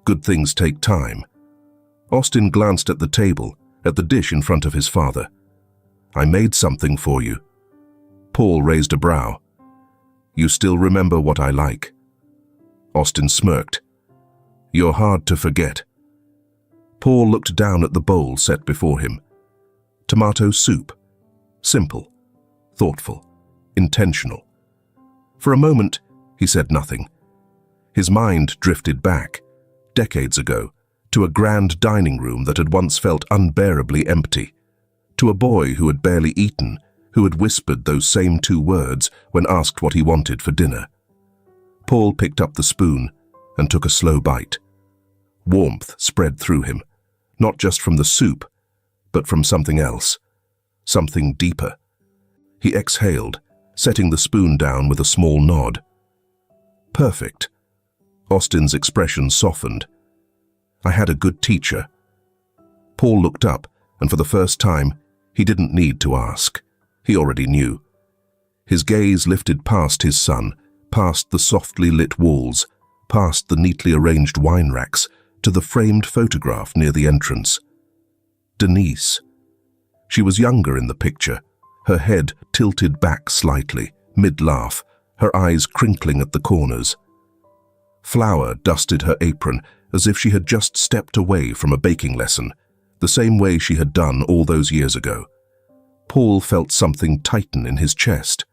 [SPEAKER 1] Good things take time. Austin glanced at the table, at the dish in front of his father. "I made something for you." Paul raised a brow. "You still remember what I like?" Austin smirked. "You're hard to forget." Paul looked down at the bowl set before him. Tomato soup. Simple, thoughtful, intentional. For a moment, he said nothing. His mind drifted back, decades ago, to a grand dining room that had once felt unbearably empty, to a boy who had barely eaten, who had whispered those same two words when asked what he wanted for dinner. Paul picked up the spoon and took a slow bite. Warmth spread through him, not just from the soup, but from something else, something deeper. He exhaled, setting the spoon down with a small nod. "Perfect." Austin's expression softened. "I had a good teacher." Paul looked up, and for the first time, he didn't need to ask. He already knew. His gaze lifted past his son, past the softly lit walls, past the neatly arranged wine racks, to the framed photograph near the entrance. Denise. She was younger in the picture, her head tilted back slightly, mid-laugh, her eyes crinkling at the corners. Flour dusted her apron as if she had just stepped away from a baking lesson, the same way she had done all those years ago. Paul felt something tighten in his chest.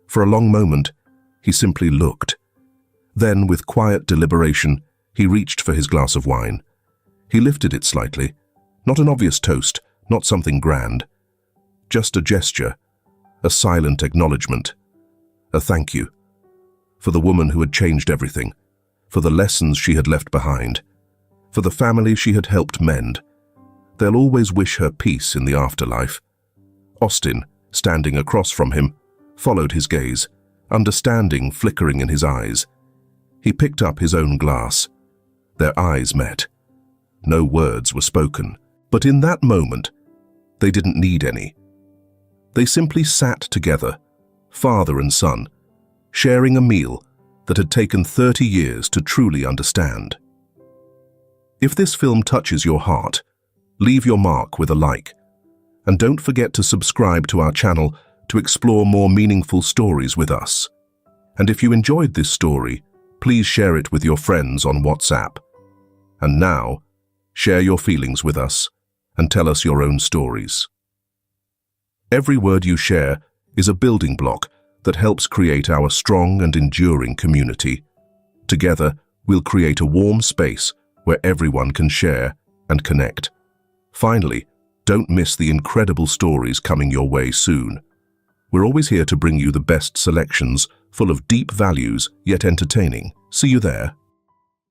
[SPEAKER 1] For a long moment, he simply looked. Then, with quiet deliberation, he reached for his glass of wine. He lifted it slightly, not an obvious toast, not something grand. Just a gesture, a silent acknowledgement, a thank you. For the woman who had changed everything, for the lessons she had left behind, for the family she had helped mend. They'll always wish her peace in the afterlife. Austin, standing across from him, followed his gaze, understanding flickering in his eyes. He picked up his own glass. Their eyes met. No words were spoken, but in that moment, they didn't need any. They simply sat together, father and son, sharing a meal that had taken 30 years to truly understand. If this film touches your heart, leave your mark with a like. And don't forget to subscribe to our channel to explore more meaningful stories with us. And if you enjoyed this story, please share it with your friends on WhatsApp. And now, share your feelings with us and tell us your own stories. Every word you share is a building block that helps create our strong and enduring community. Together, we'll create a warm space where everyone can share and connect. Finally, don't miss the incredible stories coming your way soon. We're always here to bring you the best selections, full of deep values, yet entertaining. See you there.